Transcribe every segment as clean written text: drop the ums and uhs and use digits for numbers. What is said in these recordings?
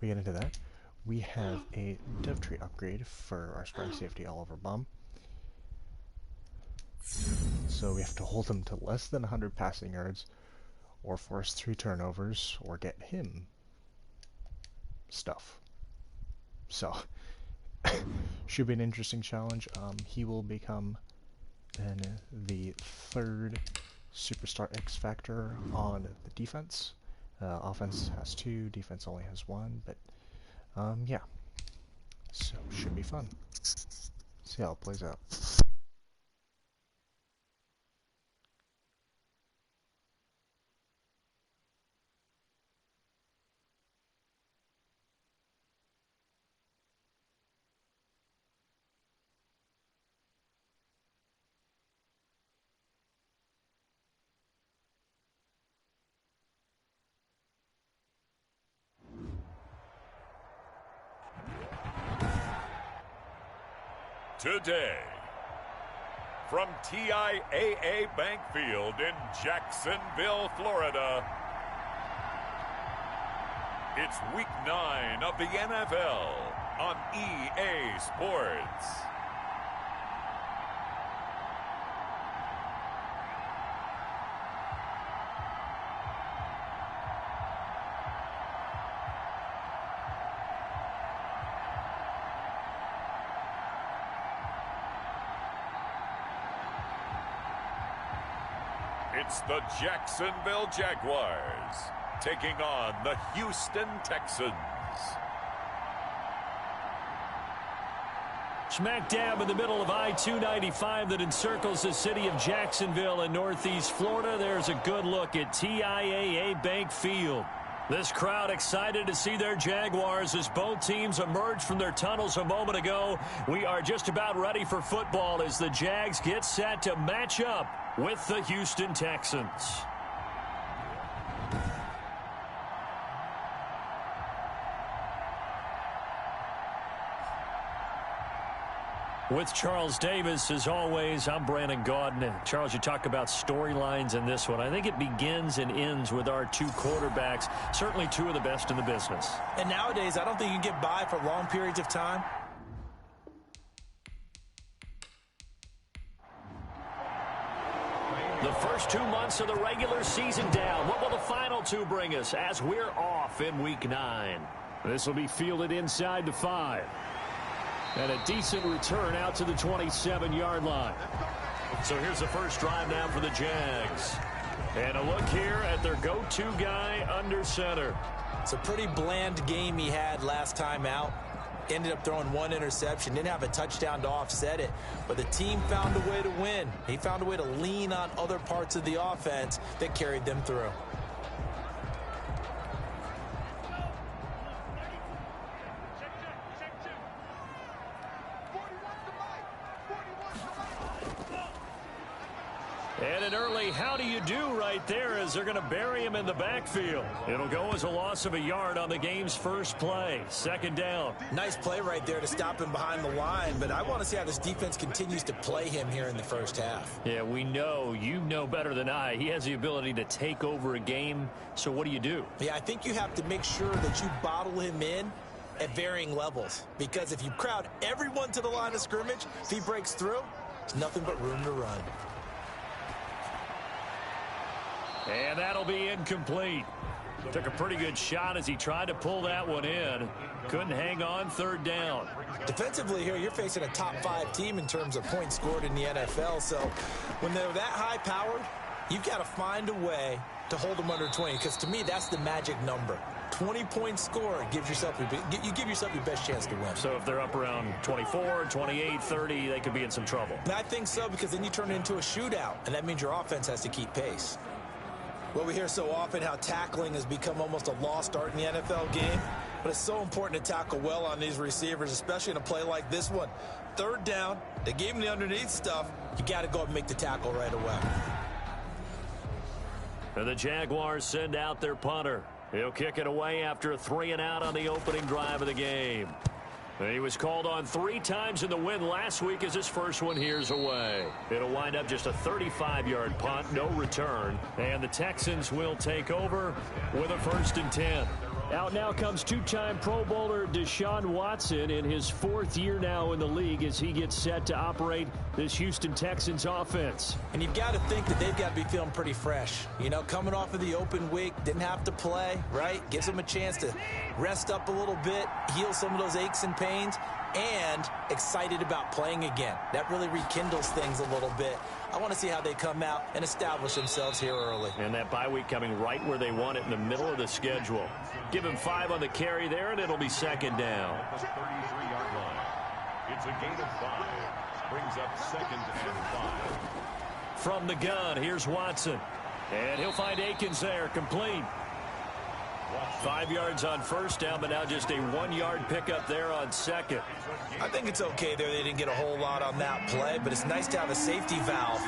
we get into that, we have a dev tree upgrade for our sparring safety Oliver Bomb. So we have to hold him to less than 100 passing yards, or force 3 turnovers, or get him stuff. So, should be an interesting challenge. He will become then the 3rd Superstar X Factor on the defense. Offense has 2, defense only has 1, but yeah. So, should be fun. See how it plays out. Today, from TIAA Bank Field in Jacksonville, Florida, it's Week 9 of the NFL on EA Sports. It's the Jacksonville Jaguars taking on the Houston Texans. Smack dab in the middle of I-295 that encircles the city of Jacksonville in northeast Florida. There's a good look at TIAA Bank Field. This crowd excited to see their Jaguars as both teams emerged from their tunnels a moment ago. We are just about ready for football as the Jags get set to match up with the Houston Texans. With Charles Davis, as always, I'm Brandon Gaudin. Charles, you talk about storylines in this one. I think it begins and ends with our 2 quarterbacks, certainly 2 of the best in the business. And nowadays, I don't think you can get by for long periods of time. The first 2 months of the regular season down. What will the final 2 bring us as we're off in Week 9? This will be fielded inside the 5. And a decent return out to the 27-yard line. So here's the first drive now for the Jags. And a look here at their go-to guy under center. It's a pretty bland game he had last time out. Ended up throwing 1 interception. Didn't have a touchdown to offset it. But the team found a way to win. He found a way to lean on other parts of the offense that carried them through. And an early how do you do right there as they're going to bury him in the backfield. It'll go as a loss of a yard on the game's first play. 2nd down. Nice play right there to stop him behind the line, but I want to see how this defense continues to play him here in the first half. Yeah, we know, you know better than I, he has the ability to take over a game, so what do you do? Yeah, I think you have to make sure that you bottle him in at varying levels, because if you crowd everyone to the line of scrimmage, if he breaks through, there's nothing but room to run. And that'll be incomplete. Took a pretty good shot as he tried to pull that one in. Couldn't hang on 3rd down. Defensively here, you're facing a top 5 team in terms of points scored in the NFL. So when they're that high-powered, you've got to find a way to hold them under 20. Because to me, that's the magic number. 20-point score gives yourself you give yourself your best chance to win. So if they're up around 24, 28, 30, they could be in some trouble. And I think so, because then you turn it into a shootout, and that means your offense has to keep pace. Well, we hear so often how tackling has become almost a lost art in the NFL game, but it's so important to tackle well on these receivers, especially in a play like this one. 3rd down, they gave him the underneath stuff. You got to go up and make the tackle right away. And the Jaguars send out their punter. He'll kick it away after a 3-and-out on the opening drive of the game. He was called on 3 times in the win last week as his first one here's away. It'll wind up just a 35-yard punt, no return. And the Texans will take over with a 1st and 10. Out now comes two-time Pro Bowler Deshaun Watson in his 4th year now in the league as he gets set to operate this Houston Texans offense. And you've got to think that they've got to be feeling pretty fresh. You know, coming off of the open week, didn't have to play, right? Gives them a chance to rest up a little bit, heal some of those aches and pains, and excited about playing again. That really rekindles things a little bit. I want to see how they come out and establish themselves here early. And that bye week coming right where they want it, in the middle of the schedule. Give him 5 on the carry there, and it'll be 2nd down. At the 33-yard line. It's a gain of 5. Brings up 2nd and 5. From the gun, here's Watson. And he'll find Akins there, complete. 5 yards on 1st down, but now just a 1-yard pickup there on 2nd. I think it's okay there. They didn't get a whole lot on that play, but it's nice to have a safety valve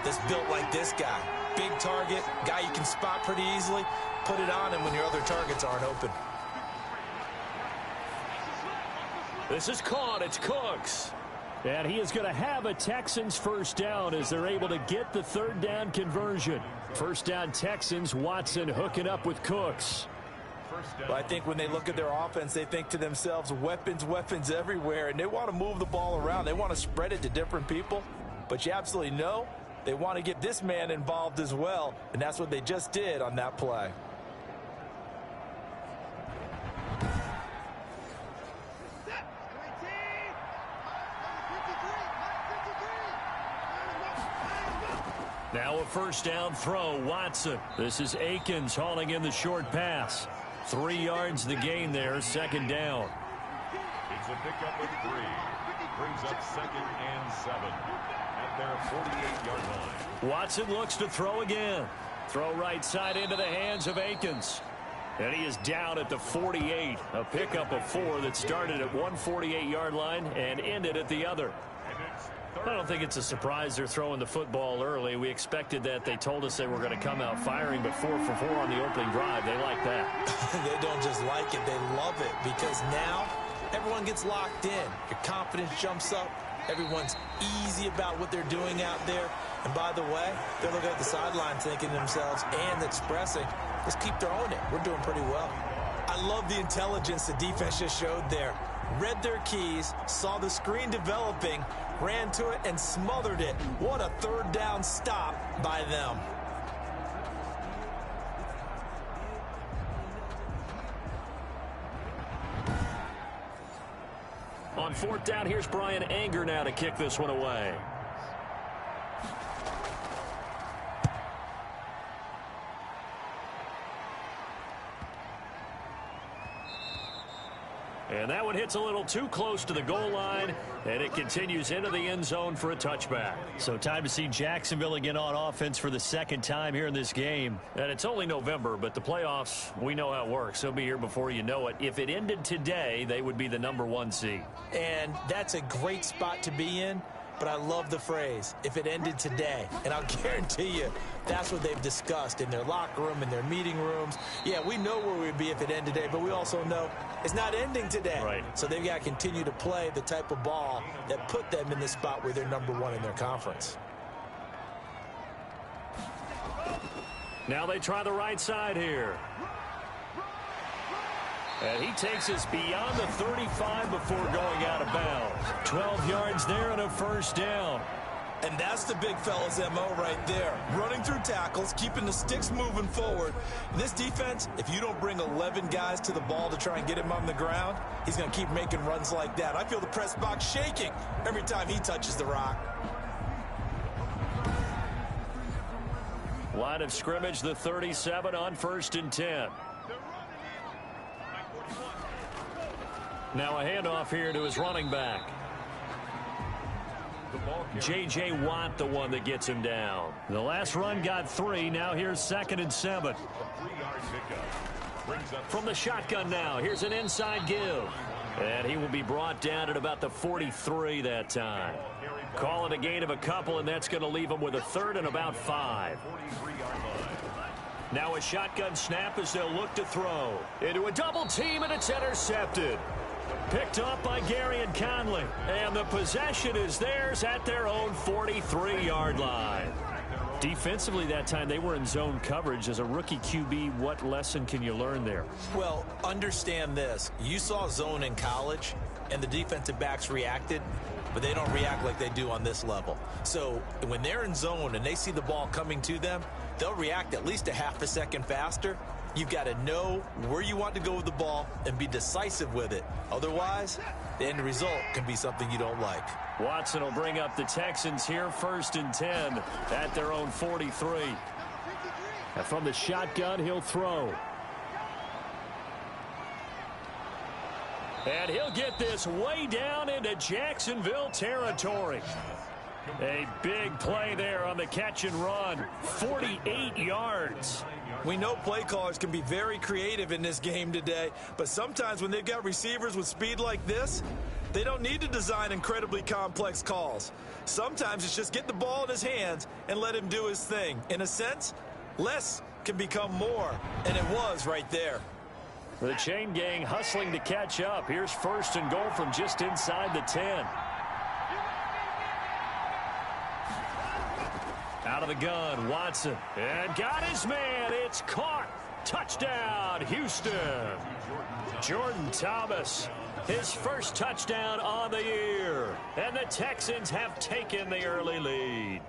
that's built like this guy. Big target, guy you can spot pretty easily. Put it on him when your other targets aren't open. This is caught. It's Cooks. And he is going to have a Texans 1st down as they're able to get the 3rd down conversion. 1st down Texans, Watson hooking up with Cooks. Well, I think when they look at their offense, they think to themselves, weapons, weapons everywhere, and they want to move the ball around. They want to spread it to different people, but you absolutely know they want to get this man involved as well, and that's what they just did on that play. Now a 1st down throw, Watson. This is Akins hauling in the short pass. 3 yards the gain there, 2nd down. It's a pickup of 3. Brings up 2nd and 7 at their 48-yard line. Watson looks to throw again. Throw right side into the hands of Akins. And he is down at the 48. A pickup of 4 that started at one 48-yard line and ended at the other. I don't think it's a surprise they're throwing the football early. We expected that. They told us they were going to come out firing, but 4 for 4 on the opening drive. They like that. They don't just like it, they love it, because now everyone gets locked in. Your confidence jumps up. Everyone's easy about what they're doing out there. And by the way, they're looking at the sideline thinking to themselves and expressing, let's keep throwing it. We're doing pretty well. I love the intelligence the defense just showed there. Read their keys, saw the screen developing, ran to it, and smothered it. What a 3rd down stop by them. On 4th down, here's Brian Anger now to kick this one away. And that one hits a little too close to the goal line, and it continues into the end zone for a touchback. So time to see Jacksonville again on offense for the 2nd time here in this game. And it's only November, but the playoffs, we know how it works. They'll be here before you know it. If it ended today, they would be the #1 seed. And that's a great spot to be in. But I love the phrase, if it ended today. And I'll guarantee you, that's what they've discussed in their locker room, in their meeting rooms. Yeah, we know where we'd be if it ended today, but we also know it's not ending today. Right. So they've got to continue to play the type of ball that put them in the spot where they're #1 in their conference. Now they try the right side here. And he takes us beyond the 35 before going out of bounds. 12 yards there and a 1st down. And that's the big fella's MO right there. Running through tackles, keeping the sticks moving forward. In this defense, if you don't bring 11 guys to the ball to try and get him on the ground, he's going to keep making runs like that. I feel the press box shaking every time he touches the rock. Line of scrimmage, the 37 on 1st and 10. Now a handoff here to his running back. J.J. Watt, the one that gets him down. The last run got 3. Now here's 2nd and 7. From the shotgun now, here's an inside give. And he will be brought down at about the 43 that time. Call it a gain of a couple, and that's going to leave him with a 3rd and about 5. Now a shotgun snap as they'll look to throw. Into a double team, and it's intercepted. Picked up by Gary and Conley. And the possession is theirs at their own 43-yard line. Defensively that time, they were in zone coverage. As a rookie QB, what lesson can you learn there? Well, understand this. You saw zone in college, and the defensive backs reacted, but they don't react like they do on this level. So when they're in zone and they see the ball coming to them, they'll react at least a half a second faster. You've got to know where you want to go with the ball and be decisive with it. Otherwise, the end result can be something you don't like. Watson will bring up the Texans here, 1st and 10 at their own 43. And from the shotgun, he'll throw. And he'll get this way down into Jacksonville territory. A big play there on the catch and run. 48 yards. We know play callers can be very creative in this game today, but sometimes when they've got receivers with speed like this, they don't need to design incredibly complex calls. Sometimes it's just get the ball in his hands and let him do his thing. In a sense, less can become more, and it was right there. The chain gang hustling to catch up. Here's 1st and goal from just inside the 10. Out of the gun, Watson. And got his man. It's caught. Touchdown, Houston. Jordan Thomas, his first touchdown on the year. And the Texans have taken the early lead.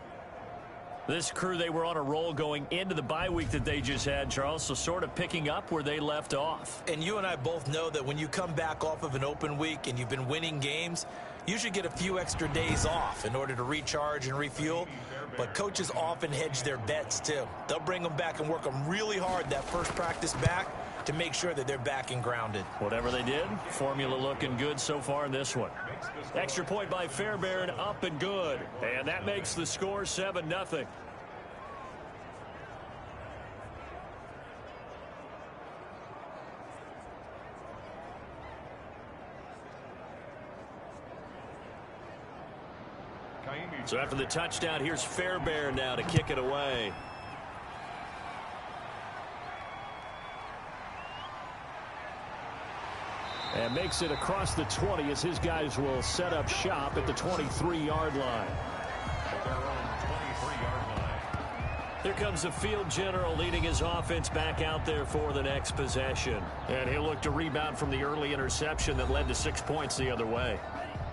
This crew, they were on a roll going into the bye week that they just had, Charles, so sort of picking up where they left off. And you and I both know that when you come back off of an open week and you've been winning games, you should get a few extra days off in order to recharge and refuel. But coaches often hedge their bets, too. They'll bring them back and work them really hard that first practice back to make sure that they're back and grounded. Whatever they did, formula looking good so far in this one. Extra point by Fairbairn, up and good. And that makes the score 7-0. So after the touchdown, here's Fairbairn now to kick it away. And makes it across the 20 as his guys will set up shop at the 23-yard line. Here comes the field general leading his offense back out there for the next possession. And he'll look to rebound from the early interception that led to 6 points the other way.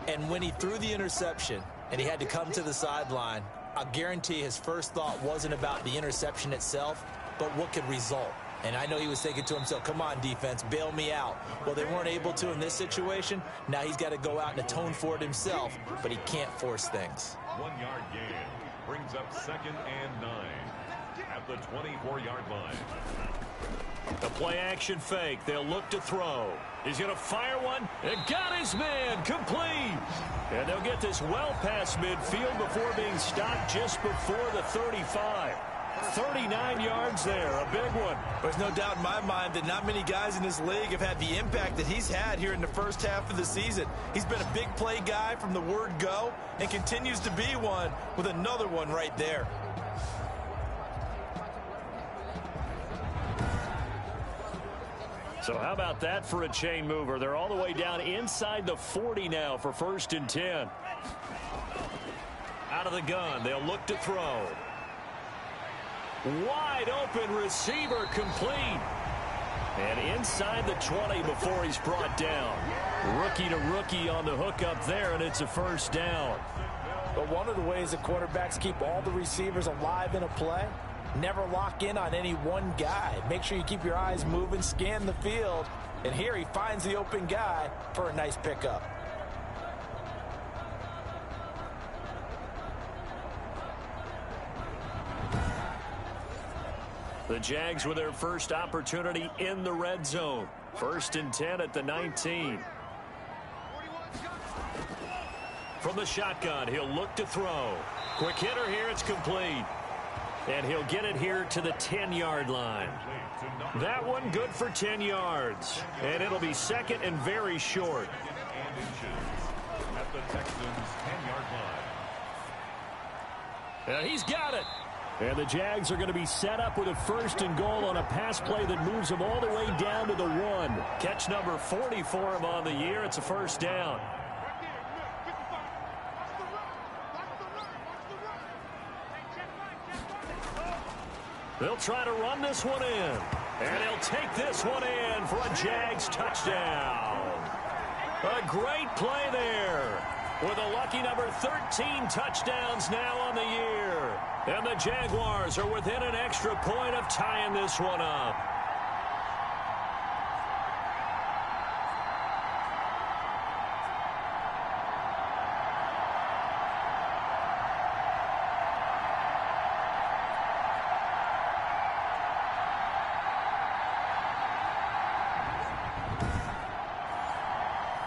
And when he threw the interception and he had to come to the sideline, I guarantee his first thought wasn't about the interception itself, but what could result. And I know he was thinking to himself, come on, defense, bail me out. Well, they weren't able to in this situation. Now he's got to go out and atone for it himself, but he can't force things. 1-yard gain brings up 2nd and 9 at the 24-yard line. The play-action fake. They'll look to throw. He's going to fire one. And got his man. Complete. And they'll get this well past midfield before being stopped just before the 35. 39 yards there, a big one. There's no doubt in my mind that not many guys in this league have had the impact that he's had here in the first half of the season. He's been a big play guy from the word go and continues to be one with another one right there. So how about that for a chain mover? They're all the way down inside the 40 now for 1st and 10. Out of the gun, they'll look to throw. Wide open receiver complete. And inside the 20 before he's brought down. Rookie to rookie on the hook up there, and it's a first down. But one of the ways that quarterbacks keep all the receivers alive in a play, never lock in on any one guy. Make sure you keep your eyes moving, scan the field. And here he finds the open guy for a nice pickup. The Jags with their first opportunity in the red zone. 1st and 10 at the 19. From the shotgun, he'll look to throw. Quick hitter here, it's complete. And he'll get it here to the 10-yard line. That one good for 10 yards. And it'll be 2nd and very short. At the Texans' 10-yard line. And he's got it. And the Jags are going to be set up with a 1st and goal on a pass play that moves them all the way down to the 1. Catch number 40 for him on the year. It's a first down. They'll try to run this one in. And he'll take this one in for a Jags touchdown. A great play there. With a lucky number 13 touchdowns now on the year. And the Jaguars are within an extra point of tying this one up.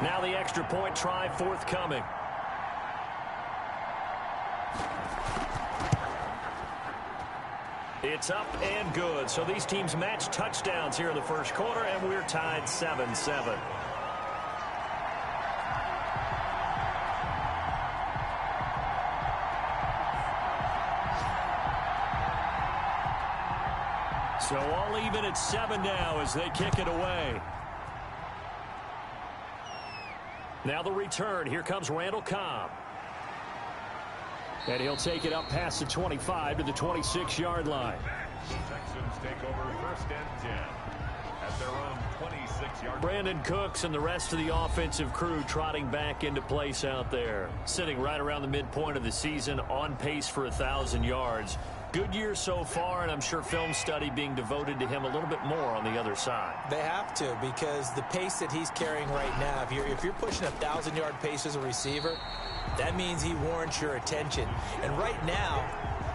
Now the extra point try forthcoming. It's up and good. So these teams match touchdowns here in the first quarter, and we're tied 7-7. So all even at 7 now as they kick it away. Now the return. Here comes Randall Cobb. And he'll take it up past the 25 to the 26-yard line. The Texans take over 1st and 10 at their own 26-yard. Brandon Cooks and the rest of the offensive crew trotting back into place out there. Sitting right around the midpoint of the season, on pace for 1,000 yards. Good year so far, and I'm sure film study being devoted to him a little bit more on the other side. They have to, because the pace that he's carrying right now, if you're pushing a 1,000-yard pace as a receiver, that means he warrants your attention. And right now,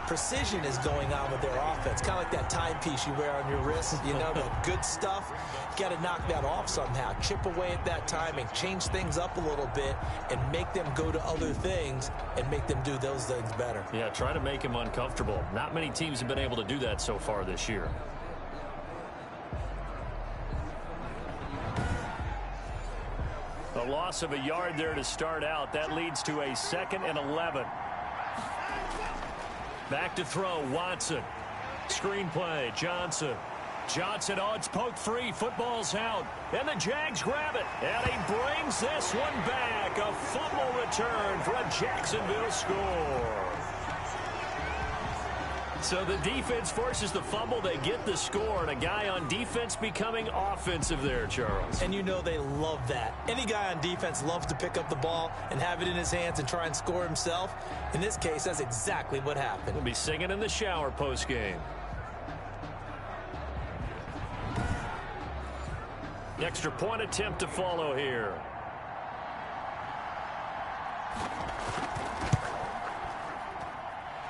precision is going on with their offense. Kind of like that timepiece you wear on your wrist, you know, that good stuff. You got to knock that off somehow. Chip away at that timing, change things up a little bit, and make them go to other things and make them do those things better. Yeah, try to make him uncomfortable. Not many teams have been able to do that so far this year. A loss of a yard there to start out. That leads to a 2nd and 11. Back to throw, Watson. Screenplay, Johnson. Johnson, oh, it's poked free. Football's out. And the Jags grab it. And he brings this one back. A fumble return for a Jacksonville score. So the defense forces the fumble. They get the score. And a guy on defense becoming offensive there, Charles. And you know they love that. Any guy on defense loves to pick up the ball and have it in his hands and try and score himself. In this case, that's exactly what happened. We'll be singing in the shower post-game. Extra point attempt to follow here.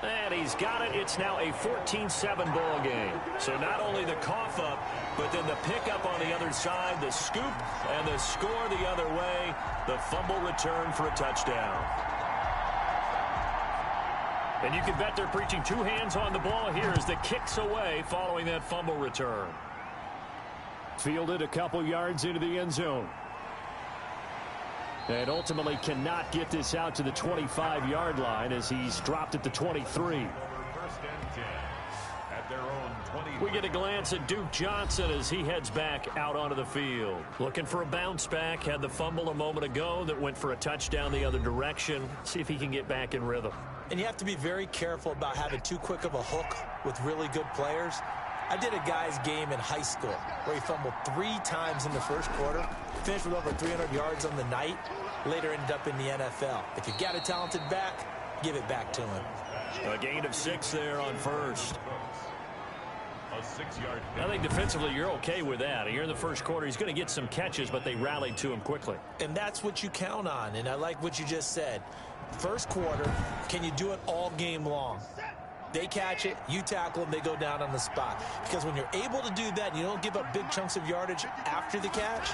And he's got it. It's now a 14-7 ball game. So not only the cough up, but then the pickup on the other side, the scoop, and the score the other way. The fumble return for a touchdown. And you can bet they're preaching two hands on the ball here as the kick's away following that fumble return. Fielded a couple yards into the end zone. And ultimately cannot get this out to the 25-yard line as he's dropped at the 23. We get a glance at Duke Johnson as he heads back out onto the field. Looking for a bounce back. Had the fumble a moment ago that went for a touchdown the other direction. See if he can get back in rhythm. And you have to be very careful about having too quick of a hook with really good players. I did a guy's game in high school where he fumbled 3 times in the first quarter, finished with over 300 yards on the night, later ended up in the NFL. If you've got a talented back, give it back to him. A gain of 6 there on first. I think defensively you're okay with that. Here in the first quarter, he's going to get some catches, but they rallied to him quickly. And that's what you count on, and I like what you just said. First quarter, can you do it all game long? They catch it, you tackle them, they go down on the spot. Because when you're able to do that and you don't give up big chunks of yardage after the catch,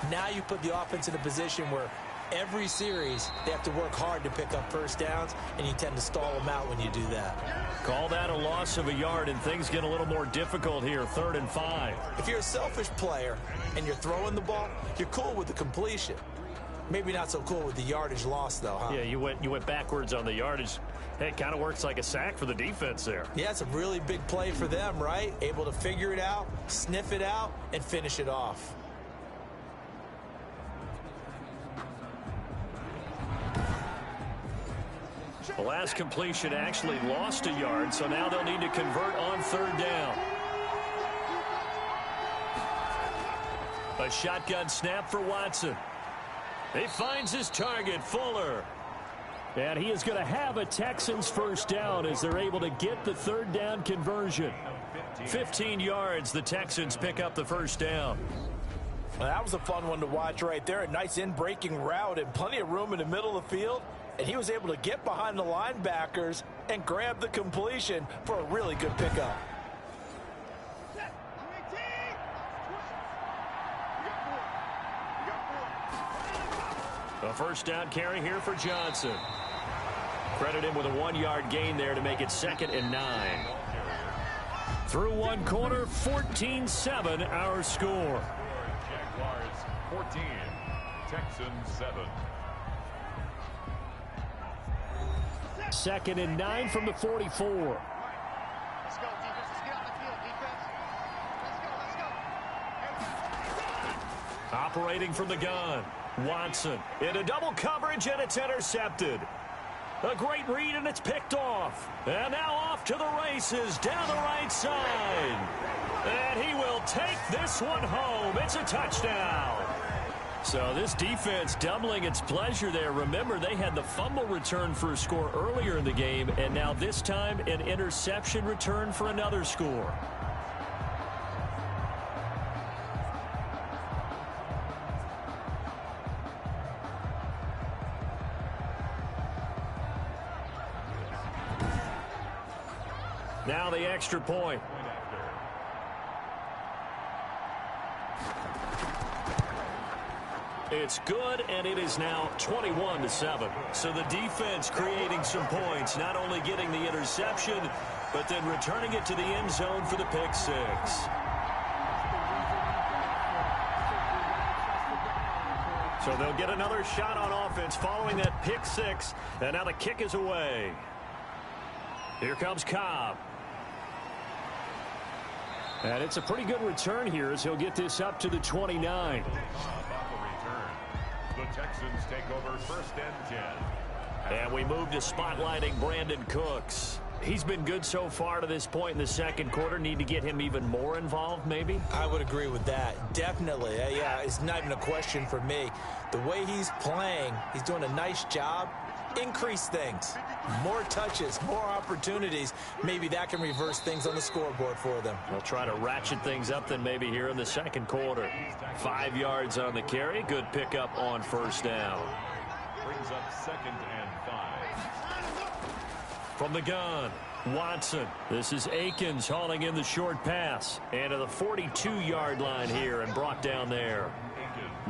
now you put the offense in a position where every series they have to work hard to pick up first downs, and you tend to stall them out when you do that. Call that a loss of a yard, and things get a little more difficult here, 3rd and 5. If you're a selfish player and you're throwing the ball, you're cool with the completion. Maybe not so cool with the yardage loss, though, huh? Yeah, you went backwards on the yardage. Hey, it kind of works like a sack for the defense there. Yeah, it's a really big play for them, right? Able to figure it out, sniff it out, and finish it off. The last completion actually lost a yard, so now they'll need to convert on third down. A shotgun snap for Watson. He finds his target, Fuller. And he is going to have a Texans first down as they're able to get the third down conversion. 15 yards, the Texans pick up the first down. Well, that was a fun one to watch right there. A nice in-breaking route and plenty of room in the middle of the field. And he was able to get behind the linebackers and grab the completion for a really good pickup. A first down carry here for Johnson. Credit him with a 1-yard gain there to make it 2nd and 9. Through one quarter, 14-7 our score. Jaguars 14, Texans 7. 2nd and 9 from the 44. Let's go, defense. Let's get on the field, defense. Let's go. Operating from the gun. Watson into double coverage, and it's intercepted. A great read, and it's picked off. And now off to the races down the right side. And he will take this one home. It's a touchdown. So this defense doubling its pleasure there. Remember, they had the fumble return for a score earlier in the game, and now this time an interception return for another score. Now the extra point. It's good, and it is now 21-7. So the defense creating some points, not only getting the interception, but then returning it to the end zone for the pick six. So they'll get another shot on offense following that pick six, and now the kick is away. Here comes Cobb. And it's a pretty good return here as he'll get this up to the 29. The Texans take over 1st and 10. And we move to spotlighting Brandon Cooks. He's been good so far to this point in the second quarter. Need to get him even more involved, maybe? I would agree with that. Definitely. Yeah, it's not even a question for me. The way he's playing, he's doing a nice job. Increase things. More touches, more opportunities. Maybe that can reverse things on the scoreboard for them. They'll try to ratchet things up then maybe here in the second quarter. 5 yards on the carry. Good pickup on first down. Brings up 2nd and 5. From the gun, Watson. This is Akins hauling in the short pass. And to the 42-yard line here and brought down there.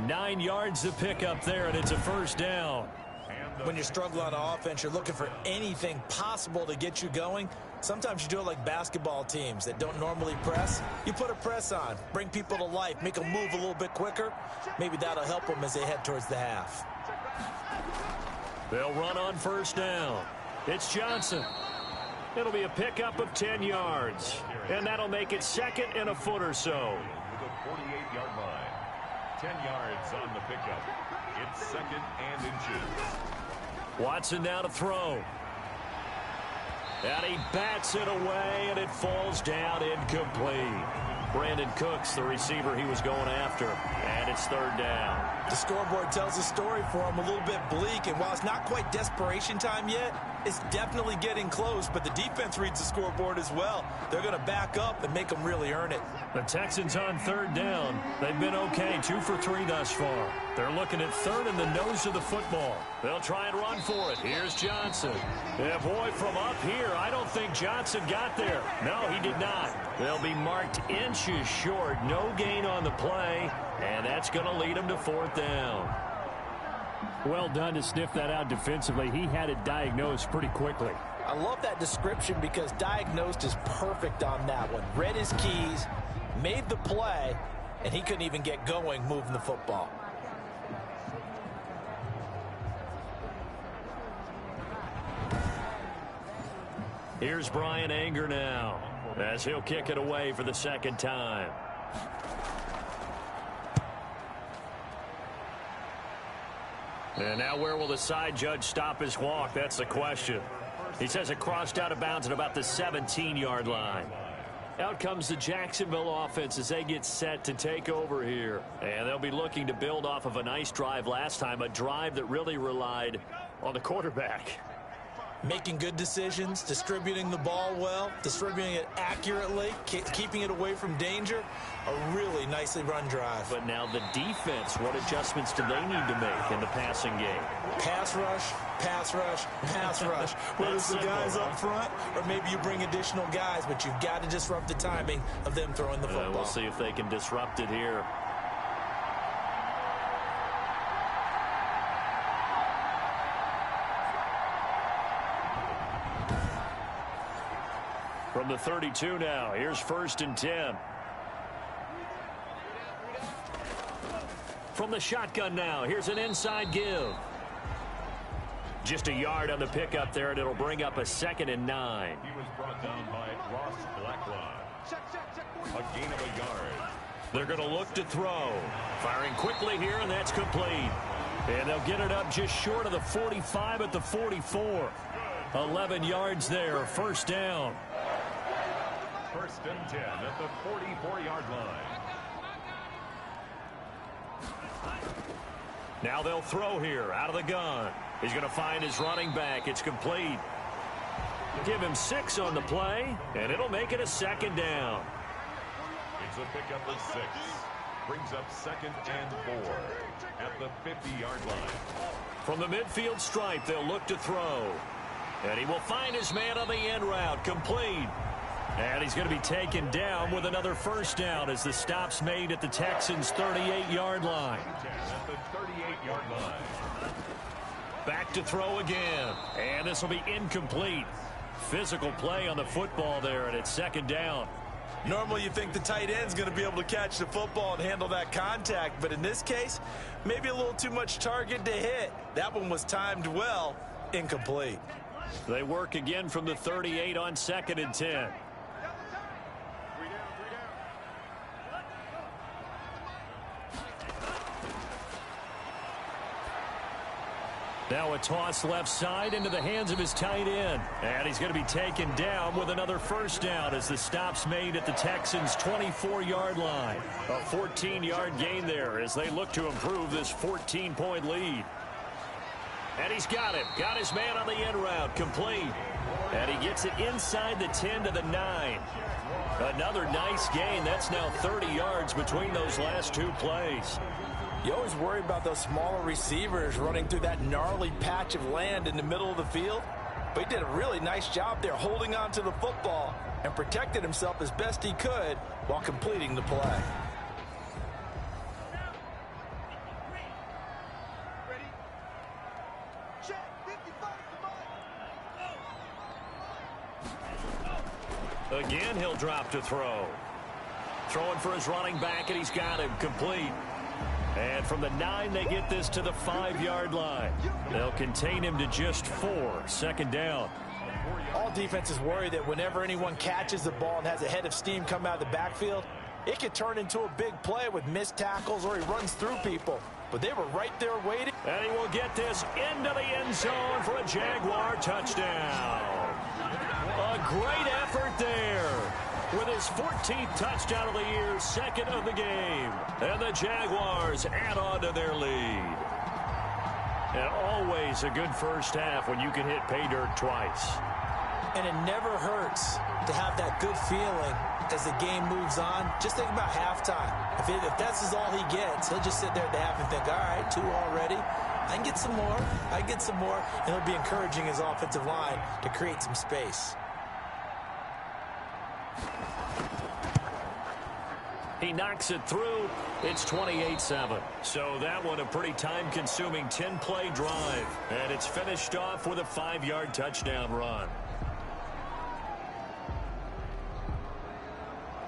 9 yards to pick up there, and it's a first down. When you're struggling on offense, you're looking for anything possible to get you going. Sometimes you do it like basketball teams that don't normally press. You put a press on, bring people to life, make them move a little bit quicker. Maybe that'll help them as they head towards the half. They'll run on first down. It's Johnson. It'll be a pickup of 10 yards. And that'll make it 2nd and a foot or so. With a 48-yard line. 10 yards on the pickup. It's 2nd and inches. Watson now to throw. And he bats it away, and it falls down incomplete. Brandon Cooks, the receiver he was going after. And it's 3rd down. The scoreboard tells a story for him, a little bit bleak. And while it's not quite desperation time yet, it's definitely getting close. But the defense reads the scoreboard as well. They're going to back up and make them really earn it. The Texans on 3rd down. They've been okay, 2 for 3 thus far. They're looking at 3rd in the nose of the football. They'll try and run for it. Here's Johnson. Yeah, boy, from up here, I don't think Johnson got there. No, he did not. They'll be marked inches short. No gain on the play, and that's going to lead them to 4th down. Well done to sniff that out defensively. He had it diagnosed pretty quickly. I love that description because diagnosed is perfect on that one. Read his keys, made the play, and he couldn't even get going moving the football. Here's Brian Anger now as he'll kick it away for the 2nd time. And now where will the side judge stop his walk? That's the question. He says it crossed out of bounds at about the 17-yard line. Out comes the Jacksonville offense as they get set to take over here. And they'll be looking to build off of a nice drive last time, a drive that really relied on the quarterback. Making good decisions, distributing the ball well, distributing it accurately, keeping it away from danger. A really nicely run drive. But now the defense, what adjustments do they need to make in the passing game? Pass rush, pass rush, pass rush. Whether it's the guys up front or maybe you bring additional guys, but you've got to disrupt the timing of them throwing the football. We'll see if they can disrupt it here. From the 32 now, here's 1st and 10. From the shotgun now, here's an inside give. Just a yard on the pickup there, and it'll bring up a 2nd and 9. He was brought down by Ross Blacklock. A gain of a yard. They're going to look to throw. Firing quickly here, and that's complete. And they'll get it up just short of the 45 at the 44. 11 yards there, 1st down. 1st and 10 at the 44-yard line. Now they'll throw here out of the gun. He's going to find his running back. It's complete. Give him 6 on the play, and it'll make it a 2nd down. It's a pickup of 6. Brings up 2nd and 4 at the 50-yard line. From the midfield stripe, they'll look to throw. And he will find his man on the end route. Complete. And he's going to be taken down with another 1st down as the stop's made at the Texans' 38-yard line. At the 38-yard line. Back to throw again. And this will be incomplete. Physical play on the football there, and it's 2nd down. Normally you think the tight end's going to be able to catch the football and handle that contact, but in this case, maybe a little too much target to hit. That one was timed well, incomplete. They work again from the 38 on 2nd and 10. Now a toss left side into the hands of his tight end. And he's going to be taken down with another 1st down as the stop's made at the Texans' 24-yard line. A 14-yard gain there as they look to improve this 14-point lead. And he's got him. Got his man on the end route. Complete. And he gets it inside the 10 to the 9. Another nice gain. That's now 30 yards between those last 2 plays. You always worry about those smaller receivers running through that gnarly patch of land in the middle of the field. But he did a really nice job there holding on to the football and protected himself as best he could while completing the play. Again, he'll drop to throw. Throwing for his running back, and he's got him complete. And from the 9, they get this to the 5-yard line. They'll contain him to just 4. 2nd down. All defenses worry that whenever anyone catches the ball and has a head of steam come out of the backfield, it could turn into a big play with missed tackles or he runs through people. But they were right there waiting. And he will get this into the end zone for a Jaguar touchdown. A great effort there. With his 14th touchdown of the year, 2nd of the game. And the Jaguars add on to their lead. And always a good 1st half when you can hit pay dirt twice. And it never hurts to have that good feeling as the game moves on. Just think about halftime. If that's all he gets, he'll just sit there at the half and think, all right, 2 already. I can get some more. I get some more. And he'll be encouraging his offensive line to create some space. He knocks it through. It's 28-7. So that one a pretty time-consuming 10-play drive. And it's finished off with a 5-yard touchdown run.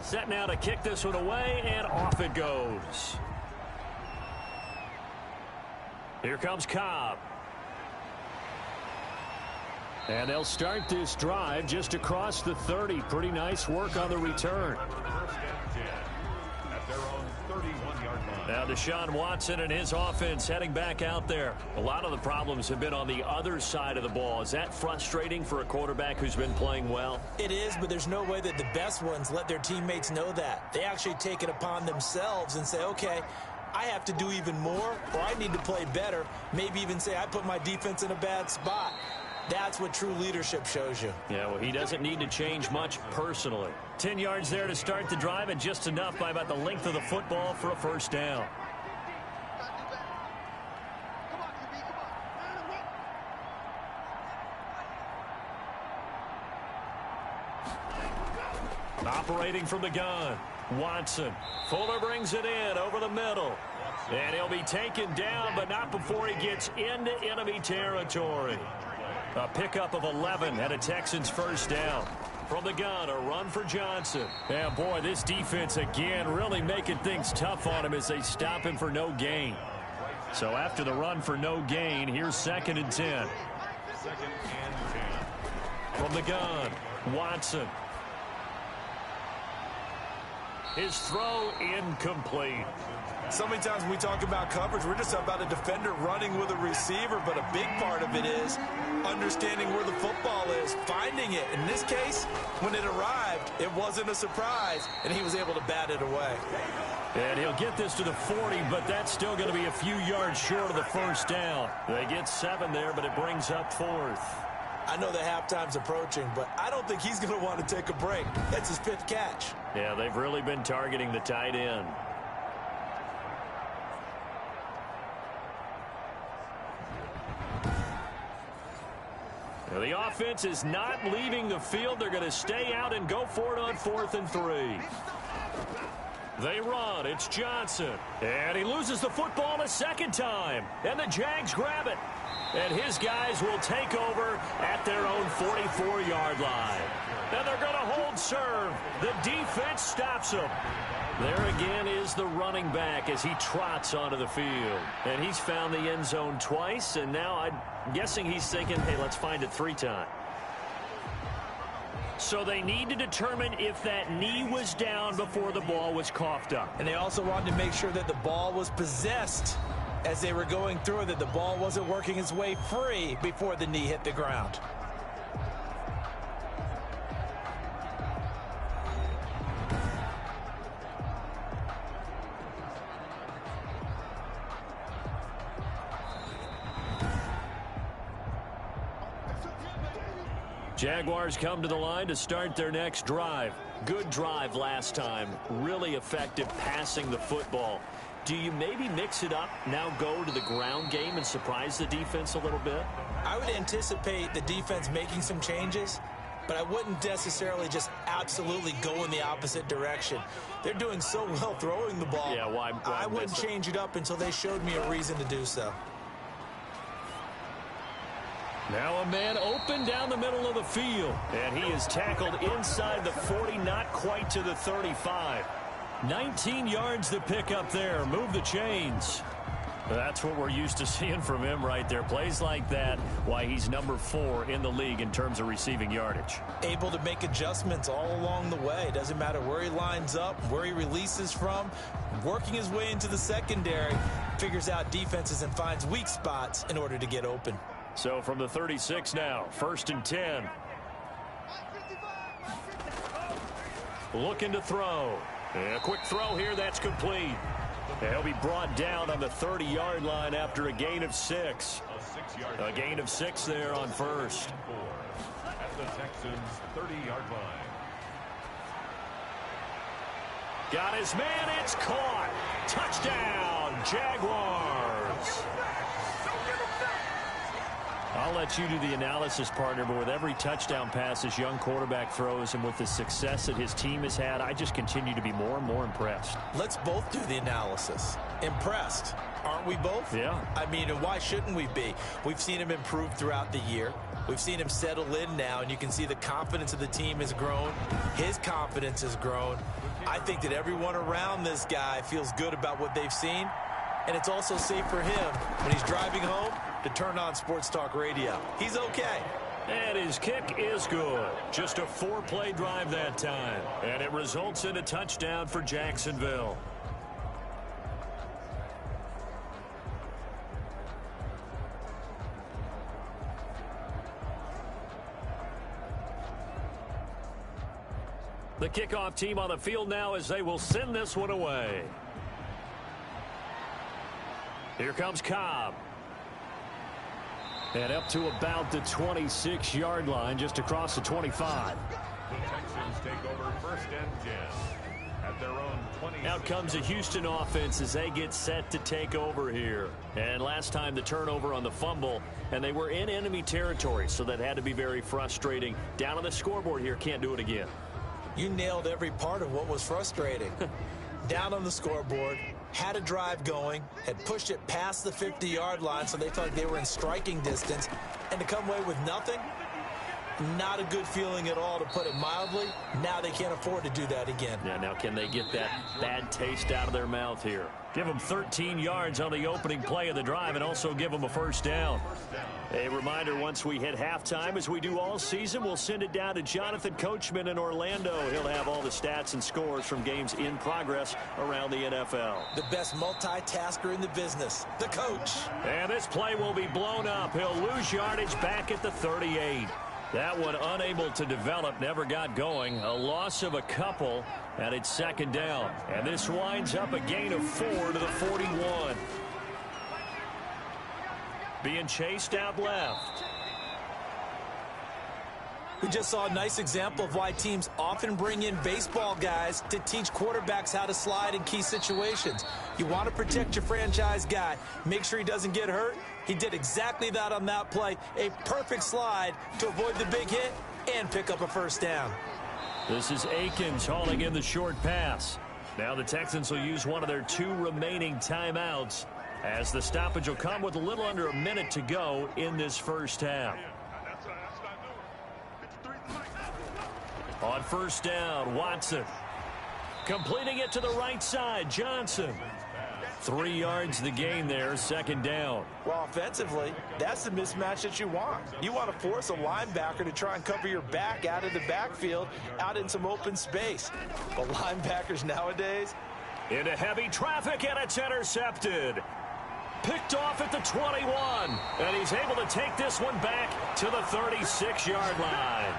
Set now to kick this one away, and off it goes. Here comes Cobb. And they'll start this drive just across the 30. Pretty nice work on the return. Now Deshaun Watson and his offense heading back out there. A lot of the problems have been on the other side of the ball. Is that frustrating for a quarterback who's been playing well? It is, but there's no way that the best ones let their teammates know that. They actually take it upon themselves and say, okay, I have to do even more, or I need to play better. Maybe even say I put my defense in a bad spot. That's what true leadership shows you. Yeah, well, he doesn't need to change much personally. 10 yards there to start the drive, and just enough by about the length of the football for a first down. Operating from the gun, Watson. Fuller brings it in over the middle. And he'll be taken down, but not before he gets into enemy territory. A pickup of 11 and a Texans first down. From the gun, a run for Johnson. And boy, this defense again really making things tough on him as they stop him for no gain. So after the run for no gain, here's 2nd and 10. 2nd and 10. From the gun, Watson. His throw incomplete. So many times when we talk about coverage, we're just about a defender running with a receiver, but a big part of it is understanding where the football is, finding it. In this case, when it arrived, it wasn't a surprise, and he was able to bat it away. And he'll get this to the 40, but that's still going to be a few yards short of the first down. They get 7 there, but it brings up 4th. I know that halftime's approaching, but I don't think he's going to want to take a break. That's his 5th catch. Yeah, they've really been targeting the tight end. Now, the offense is not leaving the field. They're going to stay out and go for it on 4th and 3. They run. It's Johnson. And he loses the football a second time. And the Jags grab it. And his guys will take over at their own 44-yard line. And they're going to hold serve. The defense stops him. There again is the running back as he trots onto the field. And he's found the end zone twice. And now I'm guessing he's thinking, hey, let's find it 3 times. So they need to determine if that knee was down before the ball was coughed up. And they also wanted to make sure that the ball was possessed as they were going through it, that the ball wasn't working its way free before the knee hit the ground. Jaguars come to the line to start their next drive. Good drive last time. Really effective passing the football. Do you maybe mix it up, now go to the ground game and surprise the defense a little bit? I would anticipate the defense making some changes, but I wouldn't necessarily just absolutely go in the opposite direction. They're doing so well throwing the ball. Yeah, why I wouldn't change it up until they showed me a reason to do so. Now a man open down the middle of the field, and he is tackled inside the 40, not quite to the 35. 19 yards to pick up there. Move the chains. That's what we're used to seeing from him right there. Plays like that, why he's number 4 in the league in terms of receiving yardage. Able to make adjustments all along the way. Doesn't matter where he lines up, where he releases from. Working his way into the secondary, figures out defenses and finds weak spots in order to get open. So from the 36 now, 1st and 10. Looking to throw. And a quick throw here, that's complete. And he'll be brought down on the 30-yard line after a gain of 6. A gain of 6 there on 1st. At the Texans' 30-yard line. Got his man, it's caught. Touchdown, Jaguars. I'll let you do the analysis, partner, but with every touchdown pass this young quarterback throws and with the success that his team has had, I just continue to be more and more impressed. Let's both do the analysis. Impressed, aren't we both? Yeah. I mean, why shouldn't we be? We've seen him improve throughout the year. We've seen him settle in now, and you can see the confidence of the team has grown. His confidence has grown. I think that everyone around this guy feels good about what they've seen, and it's also safe for him when he's driving home to turn on Sports Talk Radio. He's okay. And his kick is good. Just a 4-play drive that time. And it results in a touchdown for Jacksonville. The kickoff team on the field now as they will send this one away. Here comes Cobb. And up to about the 26-yard line, just across the 25. The Texans take over 1st and 10 at their own 20. Out comes the Houston offense as they get set to take over here. And last time the turnover on the fumble, and they were in enemy territory, so that had to be very frustrating. Down on the scoreboard here, can't do it again. You nailed every part of what was frustrating. Down on the scoreboard, had a drive going, had pushed it past the 50-yard line so they felt like they were in striking distance, and to come away with nothing, not a good feeling at all, to put it mildly. Now they can't afford to do that again. Yeah, now can they get that bad taste out of their mouth here? Give them 13 yards on the opening play of the drive and also give them a first down. A reminder, once we hit halftime, as we do all season, we'll send it down to Jonathan Coachman in Orlando. He'll have all the stats and scores from games in progress around the NFL. The best multitasker in the business, the coach. And this play will be blown up. He'll lose yardage back at the 38. That one unable to develop, never got going. A loss of a couple, and it's 2nd down. And this winds up a gain of 4 to the 41. Being chased out left. We just saw a nice example of why teams often bring in baseball guys to teach quarterbacks how to slide in key situations. You want to protect your franchise guy. Make sure he doesn't get hurt. He did exactly that on that play. A perfect slide to avoid the big hit and pick up a first down. This is Akins hauling in the short pass. Now the Texans will use one of their 2 remaining timeouts, as the stoppage will come with a little under a minute to go in this first half. On first down, Watson. Completing it to the right side, Johnson. 3 yards the gain there, 2nd down. Well, offensively, that's the mismatch that you want. You want to force a linebacker to try and cover your back out of the backfield, out in some open space. But linebackers nowadays... Into heavy traffic, and it's intercepted. Picked off at the 21. And he's able to take this one back to the 36-yard line.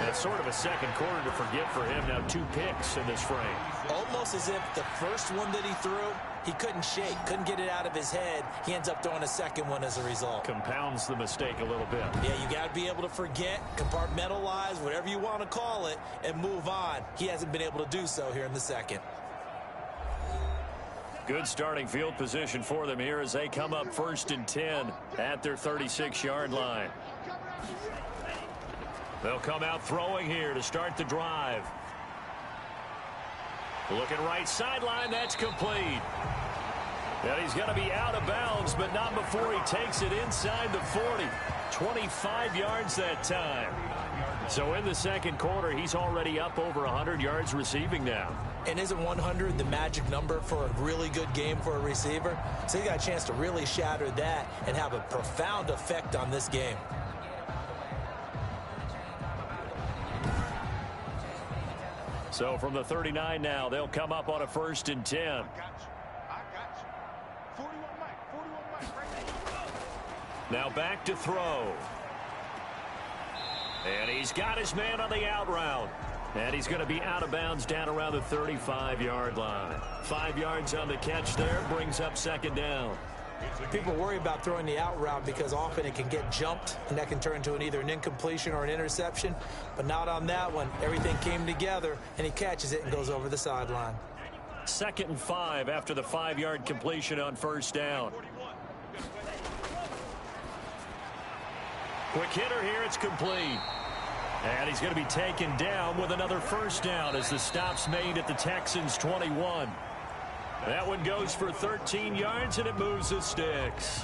That's sort of a second quarter to forget for him. Now 2 picks in this frame. Almost as if the first one that he threw, he couldn't shake, couldn't get it out of his head. He ends up throwing a second one as a result. Compounds the mistake a little bit. Yeah, you got to be able to forget, compartmentalize, whatever you want to call it, and move on. He hasn't been able to do so here in the second. Good starting field position for them here as they come up 1st and 10 at their 36-yard line. They'll come out throwing here to start the drive. Looking right sideline, that's complete. And he's going to be out of bounds, but not before he takes it inside the 40. 25 yards that time. So in the second quarter, he's already up over 100 yards receiving now. And isn't 100 the magic number for a really good game for a receiver? So he got a chance to really shatter that and have a profound effect on this game. So from the 39 now, they'll come up on a 1st and 10. Now back to throw. And he's got his man on the out route. And he's going to be out of bounds down around the 35-yard line. 5 yards on the catch there, brings up 2nd down. People worry about throwing the out route because often it can get jumped, and that can turn into either an incompletion or an interception. But not on that one. Everything came together, and he catches it and goes over the sideline. 2nd and 5 after the 5-yard completion on 1st down. Quick hitter here, it's complete. And he's going to be taken down with another first down as the stop's made at the Texans' 21. That one goes for 13 yards, and it moves the sticks.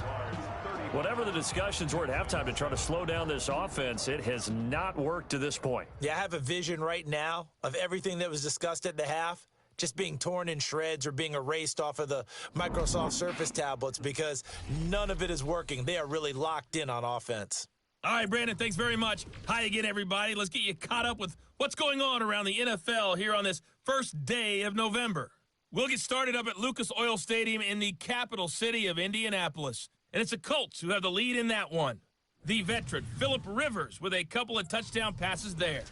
Whatever the discussions were at halftime to try to slow down this offense, it has not worked to this point. Yeah, I have a vision right now of everything that was discussed at the half just being torn in shreds or being erased off of the Microsoft Surface tablets because none of it is working. They are really locked in on offense. All right, Brandon, thanks very much. Hi again, everybody. Let's get you caught up with what's going on around the NFL here on this first day of November. We'll get started up at Lucas Oil Stadium in the capital city of Indianapolis. And it's the Colts who have the lead in that one. The veteran, Phillip Rivers, with a couple of touchdown passes there.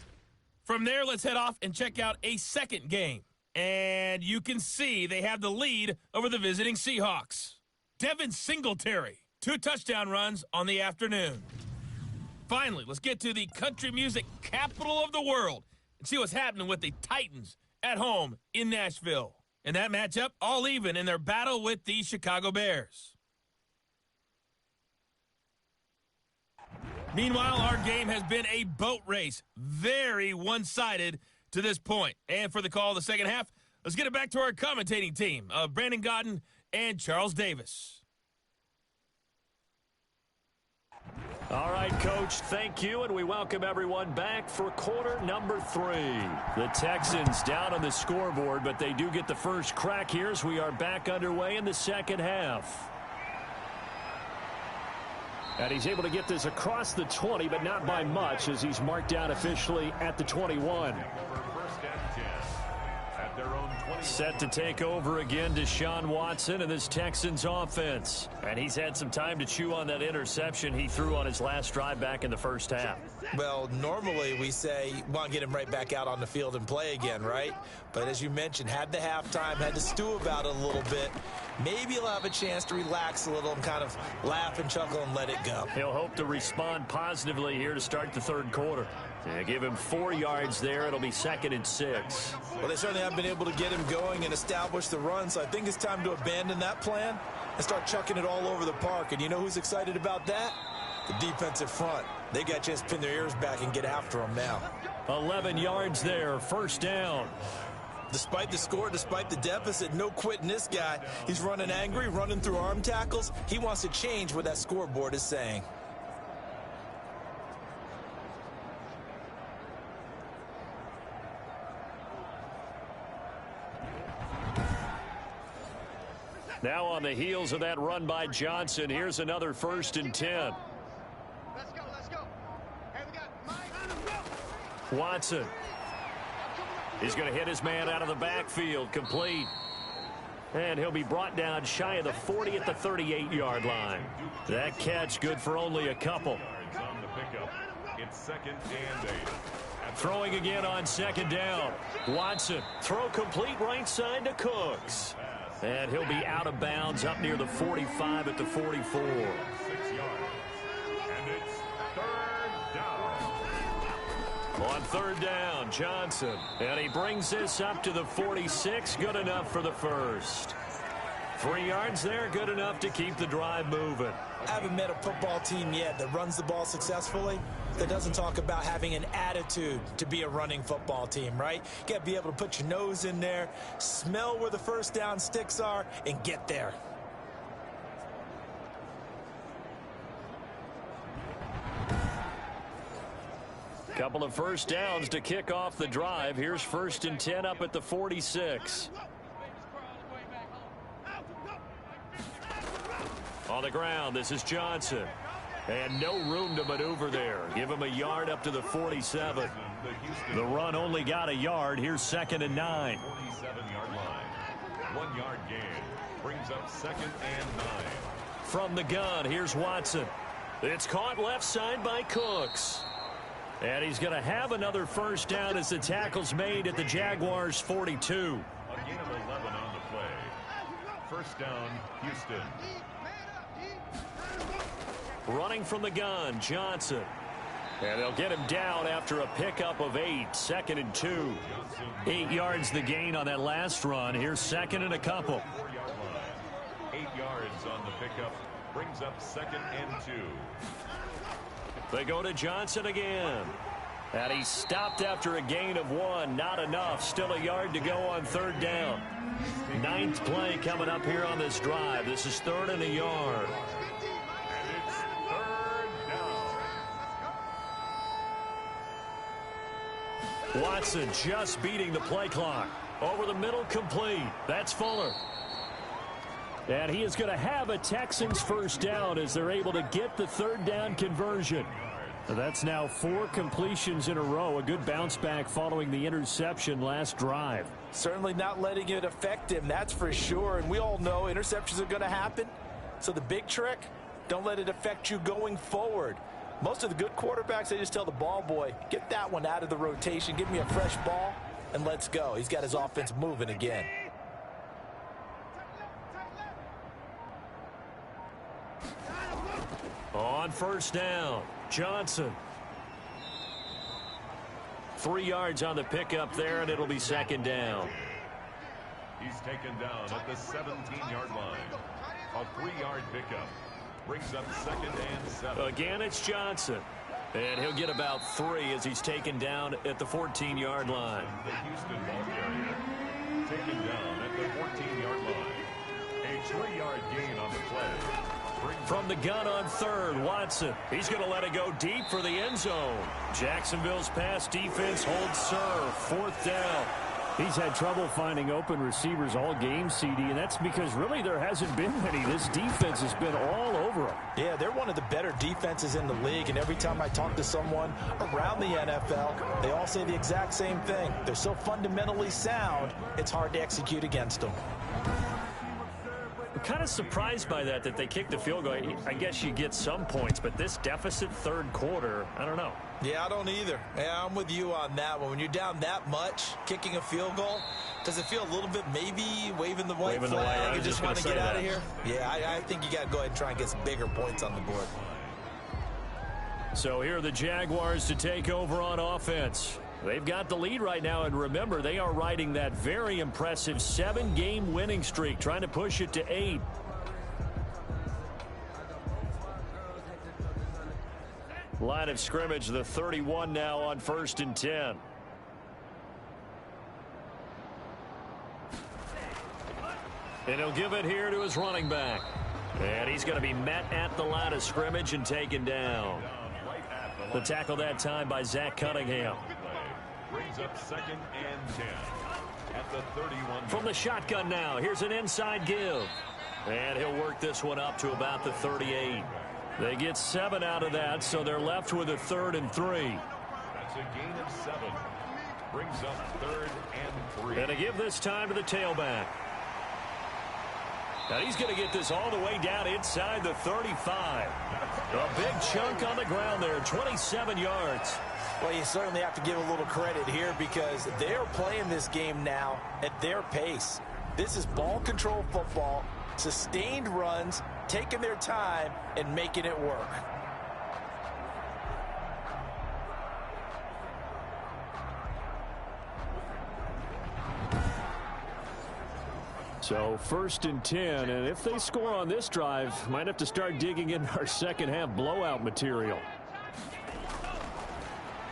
From there, let's head off and check out a second game. And you can see they have the lead over the visiting Seahawks. Devin Singletary, 2 touchdown runs on the afternoon. Finally, let's get to the country music capital of the world and see what's happening with the Titans at home in Nashville. In that matchup, all even in their battle with the Chicago Bears. Meanwhile, our game has been a boat race. Very one-sided to this point. And for the call of the second half, let's get it back to our commentating team of Brandon Godden and Charles Davis. All right, Coach, thank you, and we welcome everyone back for quarter number 3. The Texans down on the scoreboard, but they do get the first crack here as we are back underway in the second half. And he's able to get this across the 20, but not by much, as he's marked down officially at the 21. Set to take over again, Deshaun Watson and this Texans offense. And he's had some time to chew on that interception he threw on his last drive back in the first half. Well, normally we say, want to get him right back out on the field and play again, right? But as you mentioned, had the halftime, had to stew about it a little bit. Maybe he'll have a chance to relax a little and kind of laugh and chuckle and let it go. He'll hope to respond positively here to start the third quarter. Yeah, give him 4 yards there. It'll be 2nd and 6. Well, they certainly have been able to get him going and establish the run, so I think it's time to abandon that plan and start chucking it all over the park. And you know who's excited about that? The defensive front. They got a chance to pin their ears back and get after him now. 11 yards there, first down. Despite the score, despite the deficit, no quitting this guy. He's running angry, running through arm tackles. He wants to change what that scoreboard is saying. Now on the heels of that run by Johnson, here's another 1st and 10. Let's go, let's go. Hey, we got Mike. Watson. He's going to hit his man out of the backfield, complete. And he'll be brought down shy of the 40 at the 38-yard line. That catch good for only a couple. On the pickup. It's 2nd and 8. Throwing again on 2nd down. Watson, throw complete right side to Cooks. And he'll be out of bounds up near the 45 at the 44. 6 yards. And it's 3rd down. On 3rd down, Johnson. And he brings this up to the 46. Good enough for the first. 3 yards there, good enough to keep the drive moving. I haven't met a football team yet that runs the ball successfully that doesn't talk about having an attitude to be a running football team, right? You got to be able to put your nose in there, smell where the first down sticks are, and get there. Couple of first downs to kick off the drive. Here's 1st and 10 up at the 46. On the ground, this is Johnson. And no room to maneuver there. Give him a yard up to the 47. The run only got a yard. Here's 2nd and 9. 47-yard line. 1 yard gain. Brings up 2nd and 9. From the gun, here's Watson. It's caught left side by Cooks. And he's going to have another first down as the tackle's made at the Jaguars' 42. A gain of 11 on the play. 1st down, Houston. Running from the gun, Johnson. And they'll get him down after a pickup of 8. 2nd and 2. 8 yards the gain on that last run. Here's 2nd and a couple. 4-yard line. 8 yards on the pickup. Brings up 2nd and 2. They go to Johnson again. And he's stopped after a gain of 1. Not enough. Still a yard to go on 3rd down. 9th play coming up here on this drive. This is 3rd and a yard. And it's 3rd down. Watson just beating the play clock. Over the middle, complete. That's Fuller. And he is going to have a Texans first down as they're able to get the 3rd down conversion. That's now 4 completions in a row. A good bounce back following the interception last drive. Certainly not letting it affect him, that's for sure. And we all know interceptions are going to happen. So the big trick, don't let it affect you going forward. Most of the good quarterbacks, they just tell the ball boy, get that one out of the rotation, give me a fresh ball, and let's go. He's got his offense moving again. On first down, Johnson. 3 yards on the pickup there, and it'll be second down. He's taken down at the 17-yard line. A 3-yard pickup. Brings up second and 7. Again, it's Johnson. And he'll get about 3 as he's taken down at the 14-yard line. The Houston ball carrier. Taken down at the 14-yard line. A 3-yard gain on the play. From the gun on third, Watson. He's going to let it go deep for the end zone. Jacksonville's pass defense holds serve. Fourth down. He's had trouble finding open receivers all game, CD, and that's because really there hasn't been many. This defense has been all over him. Yeah, they're one of the better defenses in the league, and every time I talk to someone around the NFL, they all say the exact same thing. They're so fundamentally sound, it's hard to execute against them. I'm kind of surprised by that they kicked the field goal. I guess you get some points, but this deficit third quarter, I don't know. Yeah, I don't either. Yeah, I'm with you on that one. When you're down that much, kicking a field goal, does it feel a little bit maybe waving the white flag and just want to get out of here? Yeah, I think you got to go ahead and try and get some bigger points on the board. So here are the Jaguars to take over on offense. They've got the lead right now, and remember, they are riding that very impressive 7-game winning streak, trying to push it to 8. Line of scrimmage, the 31 now on 1st and 10. And he'll give it here to his running back. And he's going to be met at the line of scrimmage and taken down. The tackle that time by Zach Cunningham. Brings up second and 10 at the 31. From the shotgun now, here's an inside give. And he'll work this one up to about the 38. They get 7 out of that, so they're left with a 3rd and 3. That's a gain of 7. Brings up 3rd and 3. And to give this time to the tailback. Now he's going to get this all the way down inside the 35. A big chunk on the ground there, 27 yards. Well, you certainly have to give a little credit here because they're playing this game now at their pace. This is ball control football, sustained runs, taking their time and making it work. So 1st and 10, and if they score on this drive, might have to start digging in our second half blowout material.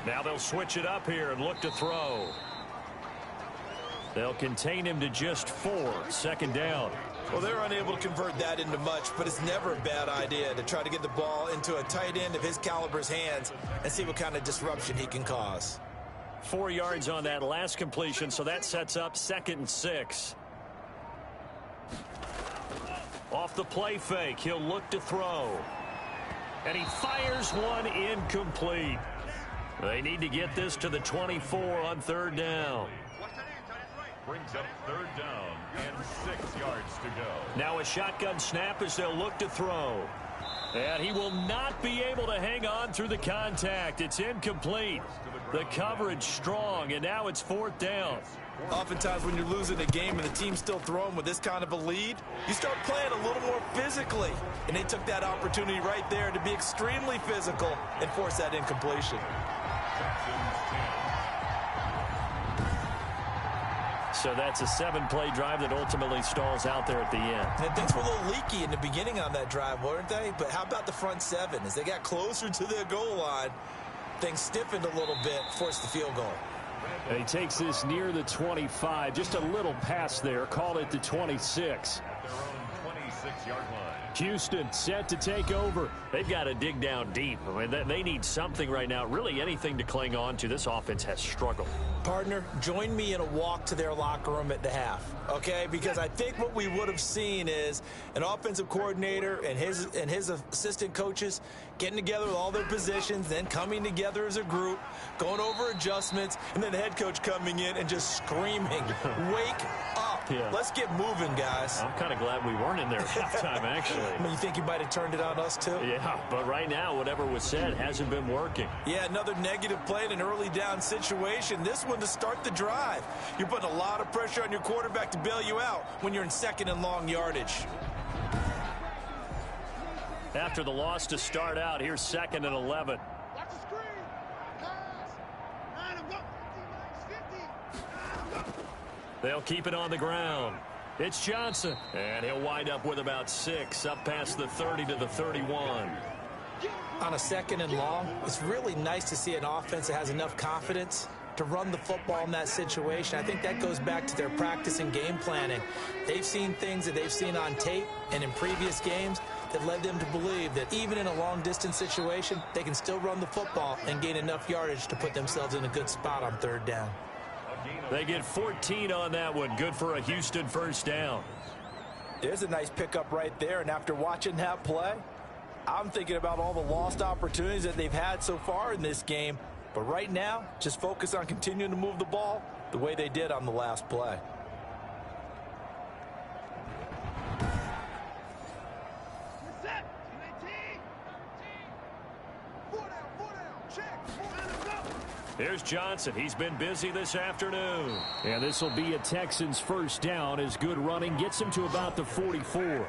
Now they'll switch it up here and look to throw. They'll contain him to just 4. 2nd down. Well, they're unable to convert that into much, but it's never a bad idea to try to get the ball into a tight end of his caliber's hands and see what kind of disruption he can cause. 4 yards on that last completion, so that sets up 2nd and 6. Off the play fake, he'll look to throw. And he fires one incomplete. They need to get this to the 24 on 3rd down. Brings up 3rd down and 6 yards to go. Now a shotgun snap as they'll look to throw. And he will not be able to hang on through the contact. It's incomplete. The coverage strong, and now it's 4th down. Oftentimes when you're losing a game and the team's still throwing with this kind of a lead, you start playing a little more physically. And they took that opportunity right there to be extremely physical and force that incompletion. So that's a 7-play drive that ultimately stalls out there at the end. And things were a little leaky in the beginning on that drive, weren't they? But how about the front 7? As they got closer to their goal line, things stiffened a little bit, forced the field goal. And he takes this near the 25. Just a little pass there. Call it the 26. At their own 26-yard line. Houston set to take over. They've got to dig down deep. I mean, they need something right now, really anything to cling on to. This offense has struggled. Partner, join me in a walk to their locker room at the half, okay? Because I think what we would have seen is an offensive coordinator and his assistant coaches getting together with all their positions, then coming together as a group, going over adjustments, and then the head coach coming in and just screaming, wake up. Yeah. Let's get moving, guys. I'm kind of glad we weren't in there at halftime, actually. I mean, you think you might have turned it on us, too? Yeah, but right now, whatever was said hasn't been working. Yeah, another negative play in an early down situation. This one to start the drive. You're putting a lot of pressure on your quarterback to bail you out when you're in second and long yardage. After the loss to start out, here's 2nd and 11. Watch the screen. Pass. 9 of them. 50. 9 of them. They'll keep it on the ground. It's Johnson, and he'll wind up with about 6, up past the 30 to the 31. On a 2nd and long, it's really nice to see an offense that has enough confidence to run the football in that situation. I think that goes back to their practice and game planning. They've seen things that they've seen on tape and in previous games that led them to believe that even in a long-distance situation, they can still run the football and gain enough yardage to put themselves in a good spot on 3rd down. They get 14 on that one. Good for a Houston first down. There's a nice pickup right there, and after watching that play, I'm thinking about all the lost opportunities that they've had so far in this game. But right now, just focus on continuing to move the ball the way they did on the last play. Set. 18. 4 down. Check. 9 of them. Here's Johnson. He's been busy this afternoon. And this will be a Texans first down as good running gets him to about the 44.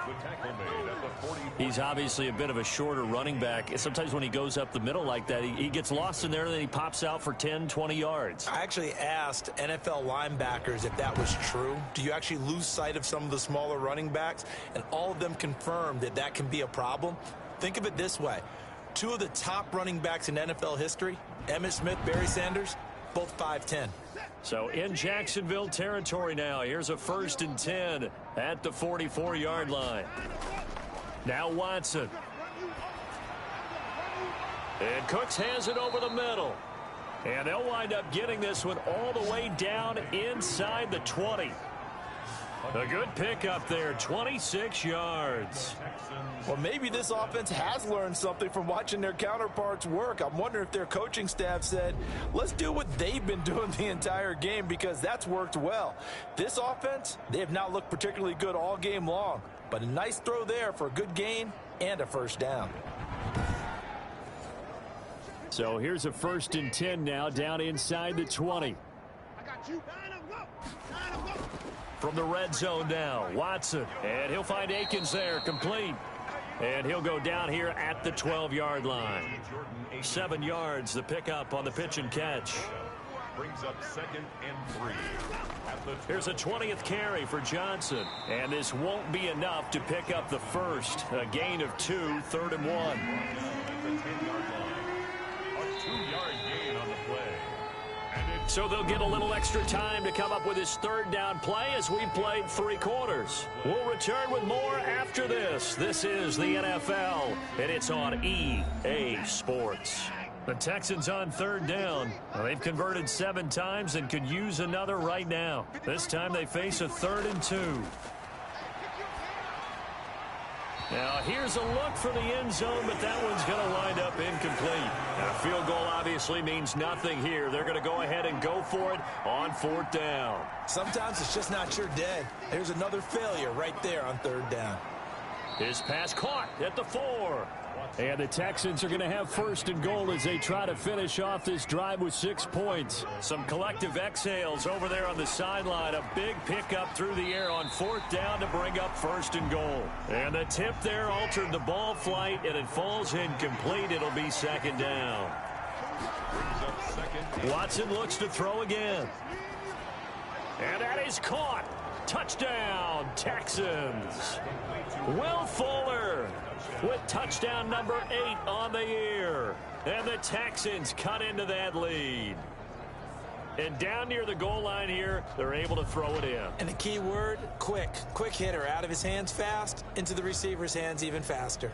The tackle made at the 44. He's obviously a bit of a shorter running back. Sometimes when he goes up the middle like that, he gets lost in there, and then he pops out for 10, 20 yards. I actually asked NFL linebackers if that was true. Do you actually lose sight of some of the smaller running backs? And all of them confirmed that that can be a problem. Think of it this way. 2 of the top running backs in NFL history, Emmitt Smith, Barry Sanders, both 5'10". So in Jacksonville territory now. Here's a 1st and 10 at the 44-yard line. Now Watson. And Cooks has it over the middle. And they'll wind up getting this one all the way down inside the 20. A good pickup there, 26 yards. Well, maybe this offense has learned something from watching their counterparts work. I'm wondering if their coaching staff said, let's do what they've been doing the entire game, because that's worked well. This offense, they have not looked particularly good all game long, but a nice throw there for a good gain and a first down. So here's a 1st and 10 now down inside the 20. I got you. 9 of them. 9 of them. From the red zone now, Watson. And he'll find Akins there, complete. And he'll go down here at the 12-yard line. 7 yards, the pickup on the pitch and catch. Brings up 2nd and 3. Here's a 20th carry for Johnson. And this won't be enough to pick up the first. A gain of 2, 3rd and 1. At the 10-yard line. A 2-yard gain on the play. So they'll get a little extra time to come up with his 3rd down play as we played 3 quarters. We'll return with more after this. This is the NFL, and it's on EA Sports. The Texans on 3rd down. They've converted 7 times and could use another right now. This time they face a 3rd and 2. Now, here's a look for the end zone, but that one's going to wind up incomplete. And a field goal obviously means nothing here. They're going to go ahead and go for it on 4th down. Sometimes it's just not your day. There's another failure right there on 3rd down. His pass caught at the 4. And the Texans are going to have 1st and goal as they try to finish off this drive with 6 points. Some collective exhales over there on the sideline. A big pickup through the air on 4th down to bring up 1st and goal. And the tip there altered the ball flight, and it falls incomplete. It'll be 2nd down. Watson looks to throw again. And that is caught. Touchdown, Texans. Will Fuller with touchdown number 8 on the year. And the Texans cut into that lead. And down near the goal line here, they're able to throw it in. And the key word, quick. Quick hitter, out of his hands fast, into the receiver's hands even faster.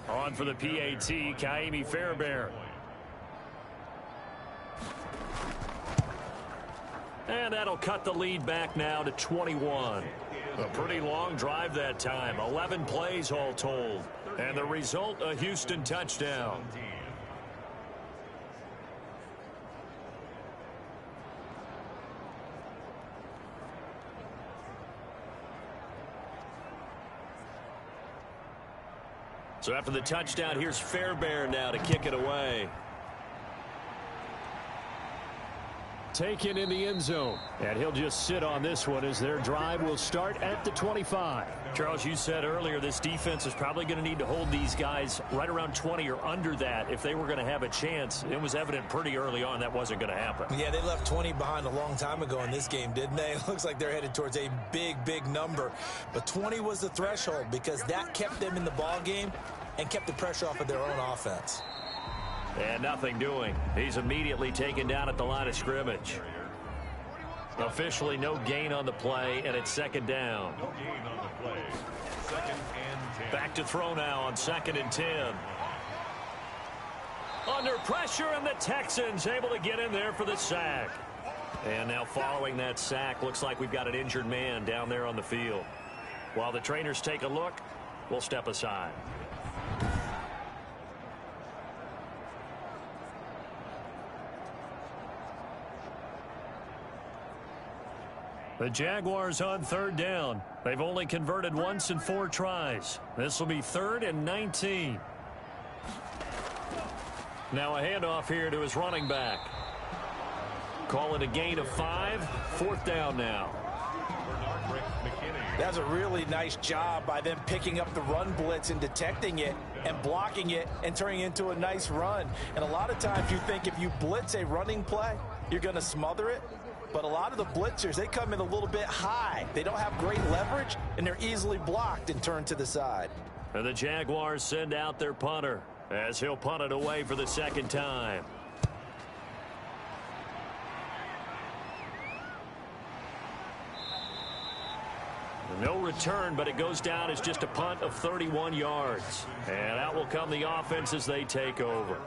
On for the PAT, Kaimi Fairbairn. And that'll cut the lead back now to 21. A pretty long drive that time. 11 plays all told. And the result, a Houston touchdown. So after the touchdown, here's Fairbairn now to kick it away. Taken in the end zone. And he'll just sit on this one as their drive will start at the 25. Charles, you said earlier this defense is probably going to need to hold these guys right around 20 or under that if they were going to have a chance. It was evident pretty early on that wasn't going to happen. Yeah, they left 20 behind a long time ago in this game, didn't they? It looks like they're headed towards a big number. But 20 was the threshold because that kept them in the ball game and kept the pressure off of their own offense. And nothing doing. He's immediately taken down at the line of scrimmage. Officially no gain on the play, and it's second down. No gain on the play. Second and 10. Back to throw now on 2nd and 10. Under pressure, and the Texans able to get in there for the sack. And now following that sack, looks like we've got an injured man down there on the field. While the trainers take a look, we'll step aside. The Jaguars on 3rd down. They've only converted once in 4 tries. This will be 3rd and 19. Now a handoff here to his running back. Call it a gain of 5. 4th down now. That's a really nice job by them picking up the run blitz and detecting it and blocking it and turning it into a nice run. And a lot of times you think if you blitz a running play, you're going to smother it. But a lot of the blitzers, they come in a little bit high. They don't have great leverage, and they're easily blocked and turned to the side. And the Jaguars send out their punter as he'll punt it away for the 2nd time. No return, but it goes down as just a punt of 31 yards. And out will come the offense as they take over.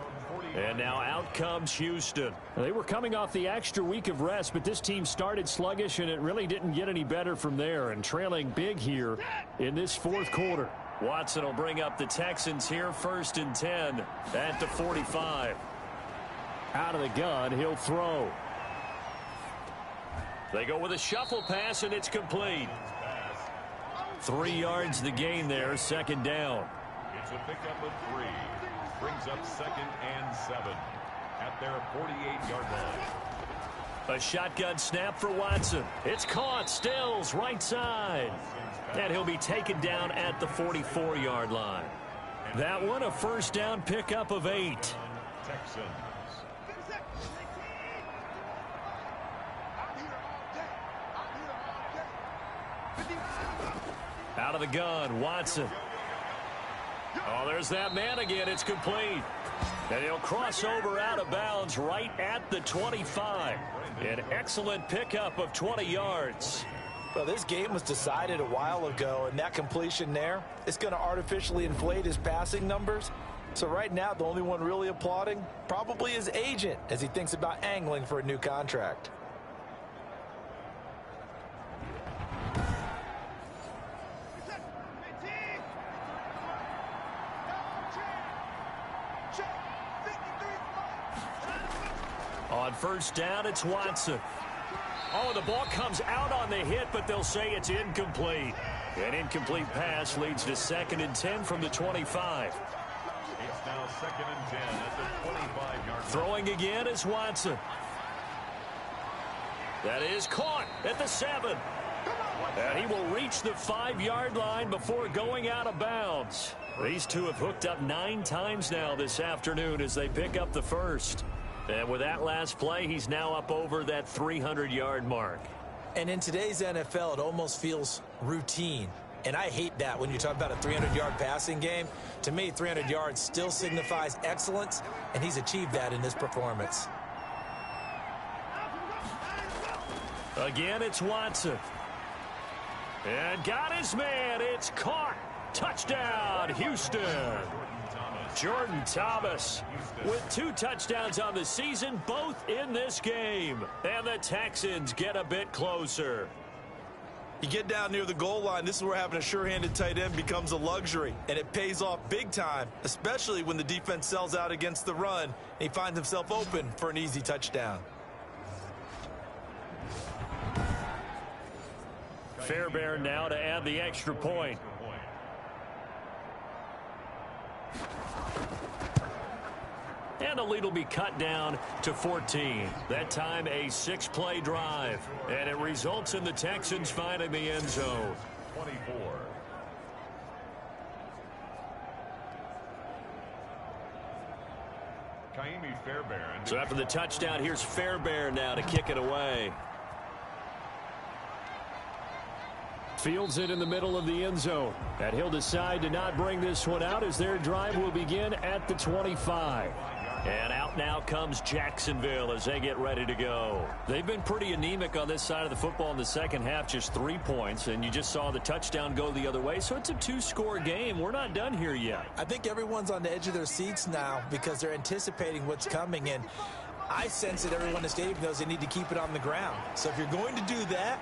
And now out comes Houston. They were coming off the extra week of rest, but this team started sluggish, and it really didn't get any better from there, and trailing big here in this 4th quarter. Watson will bring up the Texans here, 1st and 10 at the 45. Out of the gun, he'll throw. They go with a shuffle pass, and it's complete. 3 yards the gain there, 2nd down. It's a pickup of 3. Brings up 2nd and 7 at their 48-yard line. A shotgun snap for Watson. It's caught. Stills right side. And he'll be taken down at the 44-yard line. That one a 1st down pickup of 8. Texans. Out of the gun, Watson. Oh, there's that man again. It's complete. And he'll cross over out of bounds right at the 25. An excellent pickup of 20 yards. Well, this game was decided a while ago, and that completion there is going to artificially inflate his passing numbers. So right now, the only one really applauding probably his agent as he thinks about angling for a new contract. On 1st down, it's Watson. Oh, the ball comes out on the hit, but they'll say it's incomplete. An incomplete pass leads to 2nd and 10 from the 25. It's now 2nd and 10 at the 25-yard line. Throwing again is Watson. That is caught at the 7. And he will reach the 5-yard line before going out of bounds. These two have hooked up 9 times now this afternoon as they pick up the 1st. And with that last play, he's now up over that 300-yard mark. And in today's NFL, it almost feels routine. And I hate that when you talk about a 300-yard passing game. To me, 300 yards still signifies excellence, and he's achieved that in this performance. Again, it's Watson. And got his man. It's caught. Touchdown, Houston. Jordan Thomas with 2 touchdowns on the season, both in this game. And the Texans get a bit closer. You get down near the goal line, this is where having a sure-handed tight end becomes a luxury, and it pays off big time, especially when the defense sells out against the run, and he finds himself open for an easy touchdown. Fairbairn now to add the extra point. And the lead will be cut down to 14. That time a 6-play drive. And it results in the Texans finding the end zone. 24. Fairbairn. So after the touchdown, here's Fairbairn now to kick it away. Fields it in the middle of the end zone. And he'll decide to not bring this one out as their drive will begin at the 25. And out now comes Jacksonville as they get ready to go. They've been pretty anemic on this side of the football in the second half, just 3 points. And you just saw the touchdown go the other way. So it's a 2-score game. We're not done here yet. I think everyone's on the edge of their seats now because they're anticipating what's coming. And I sense that everyone in the stadium knows they need to keep it on the ground. So if you're going to do that,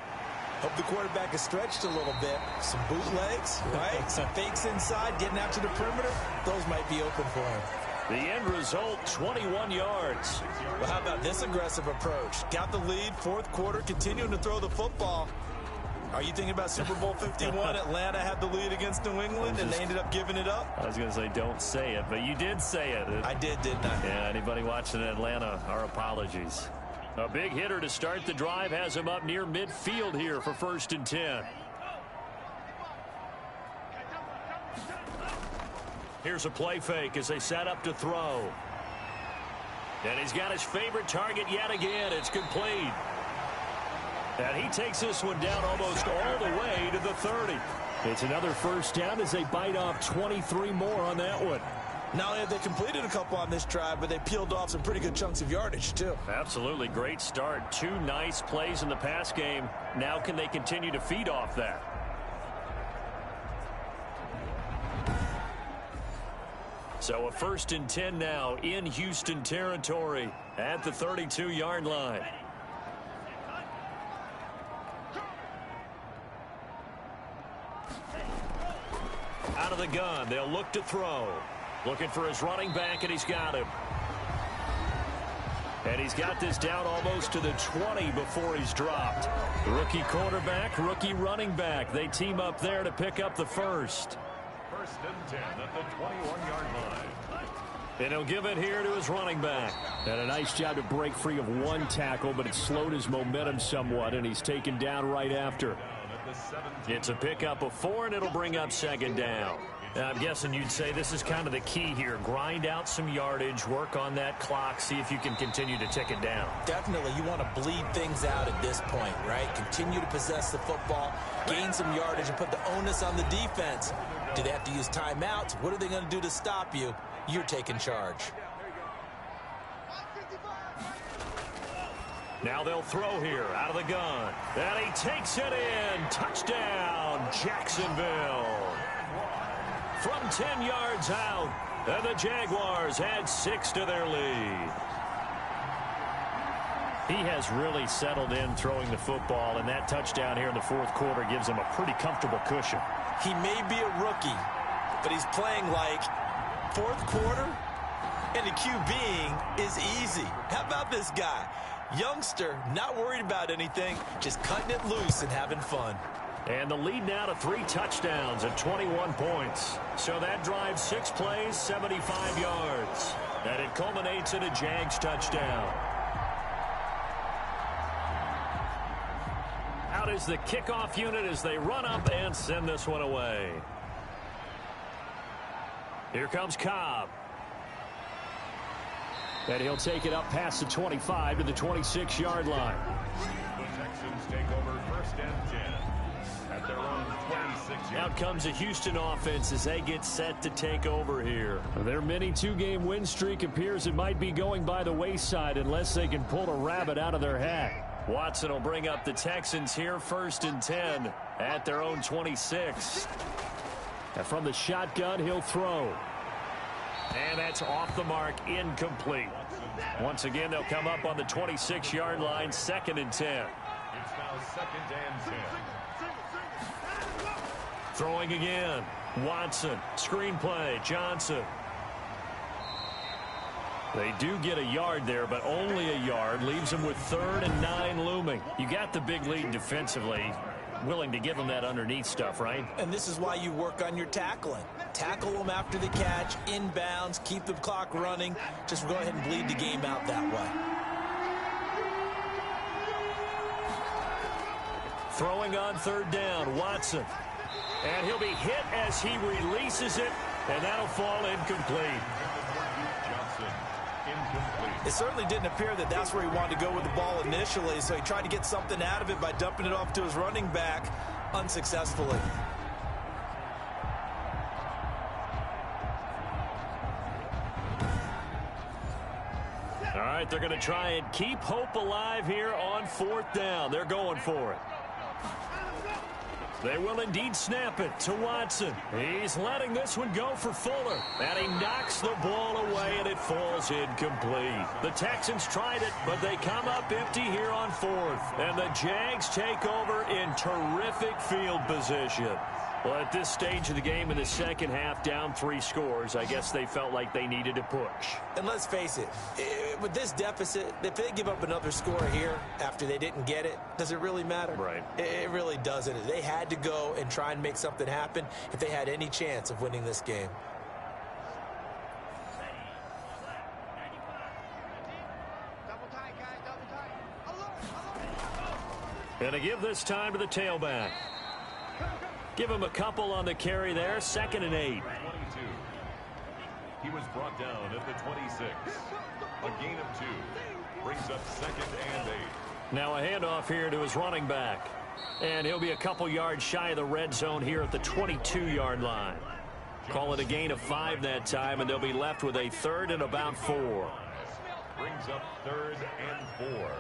hope the quarterback is stretched a little bit. Some bootlegs, right? Some fakes inside, getting out to the perimeter. Those might be open for him. The end result, 21 yards. Well, how about this aggressive approach? Got the lead, fourth quarter, continuing to throw the football. Are you thinking about Super Bowl 51? Atlanta had the lead against New England, and they ended up giving it up? I was going to say don't say it, but you did say it. I did, didn't I? Yeah, anybody watching Atlanta, our apologies. A big hitter to start the drive has him up near midfield here for 1st and 10. Here's a play fake as they set up to throw. And he's got his favorite target yet again. It's complete. And he takes this one down almost all the way to the 30. It's another first down as they bite off 23 more on that one. Not only have they completed a couple on this drive, but they peeled off some pretty good chunks of yardage, too. Absolutely. Great start. 2 nice plays in the pass game. Now can they continue to feed off that? So a 1st and 10 now in Houston territory at the 32-yard line. Out of the gun, they'll look to throw. Looking for his running back, and he's got him. And he's got this down almost to the 20 before he's dropped. Rookie quarterback, rookie running back. They team up there to pick up the first. 1st and 10 at the 21-yard line. And he'll give it here to his running back. And a nice job to break free of 1 tackle, but it slowed his momentum somewhat, and he's taken down right after. It's a pickup of 4, and it'll bring up 2nd down. I'm guessing you'd say this is kind of the key here. Grind out some yardage, work on that clock, see if you can continue to tick it down. Definitely, you want to bleed things out at this point, right? Continue to possess the football, gain some yardage, and put the onus on the defense. Do they have to use timeouts? What are they going to do to stop you? You're taking charge. Now they'll throw here out of the gun. And he takes it in. Touchdown, Jacksonville. From 10 yards out, and the Jaguars add 6 to their lead. He has really settled in throwing the football, and that touchdown here in the 4th quarter gives him a pretty comfortable cushion. He may be a rookie, but he's playing like 4th quarter, and the QBing is easy. How about this guy? Youngster, not worried about anything, just cutting it loose and having fun. And the lead now to 3 touchdowns and 21 points. So that drives 6 plays, 75 yards. And it culminates in a Jags touchdown. Out is the kickoff unit as they run up and send this one away. Here comes Cobb. And he'll take it up past the 25 to the 26-yard line. The Texans take over 1st and 10 at their own 26. Out comes the Houston offense as they get set to take over here. Their mini 2-game win streak appears it might be going by the wayside unless they can pull a rabbit out of their hat. Watson will bring up the Texans here 1st and 10 at their own 26. And from the shotgun, he'll throw. And that's off the mark, incomplete. Once again, they'll come up on the 26-yard line, 2nd and 10. It's now 2nd and 10. Throwing again. Watson. Screenplay. Johnson. They do get a yard there, but only a yard. Leaves them with 3rd and 9 looming. You got the big lead defensively. willing to give him that underneath stuff, right? And this is why you work on your tackling. Tackle them after the catch, inbounds, keep the clock running. Just go ahead and bleed the game out that way. Throwing on third down, Watson. And he'll be hit as he releases it, and that'll fall incomplete. It certainly didn't appear that that's where he wanted to go with the ball initially, so he tried to get something out of it by dumping it off to his running back unsuccessfully. All right, they're going to try and keep hope alive here on fourth down. They're going for it. They will indeed snap it to Watson. He's letting this one go for Fuller. And he knocks the ball away, and it falls incomplete. The Texans tried it, but they come up empty here on fourth. And the Jags take over in terrific field position. Well, at this stage of the game in the second half, down 3 scores, I guess they felt like they needed to push. And let's face it, with this deficit, if they give up another score here after they didn't get it, does it really matter? Right. It really doesn't. They had to go and try and make something happen if they had any chance of winning this game. And to give this time to the tailback. Give him a couple on the carry there, 2nd and 8. 22. He was brought down at the 26. A gain of 2. Brings up 2nd and 8. Now a handoff here to his running back. And he'll be a couple yards shy of the red zone here at the 22-yard line. Call it a gain of 5 that time, and they'll be left with a 3rd and about 4. Brings up 3rd and 4.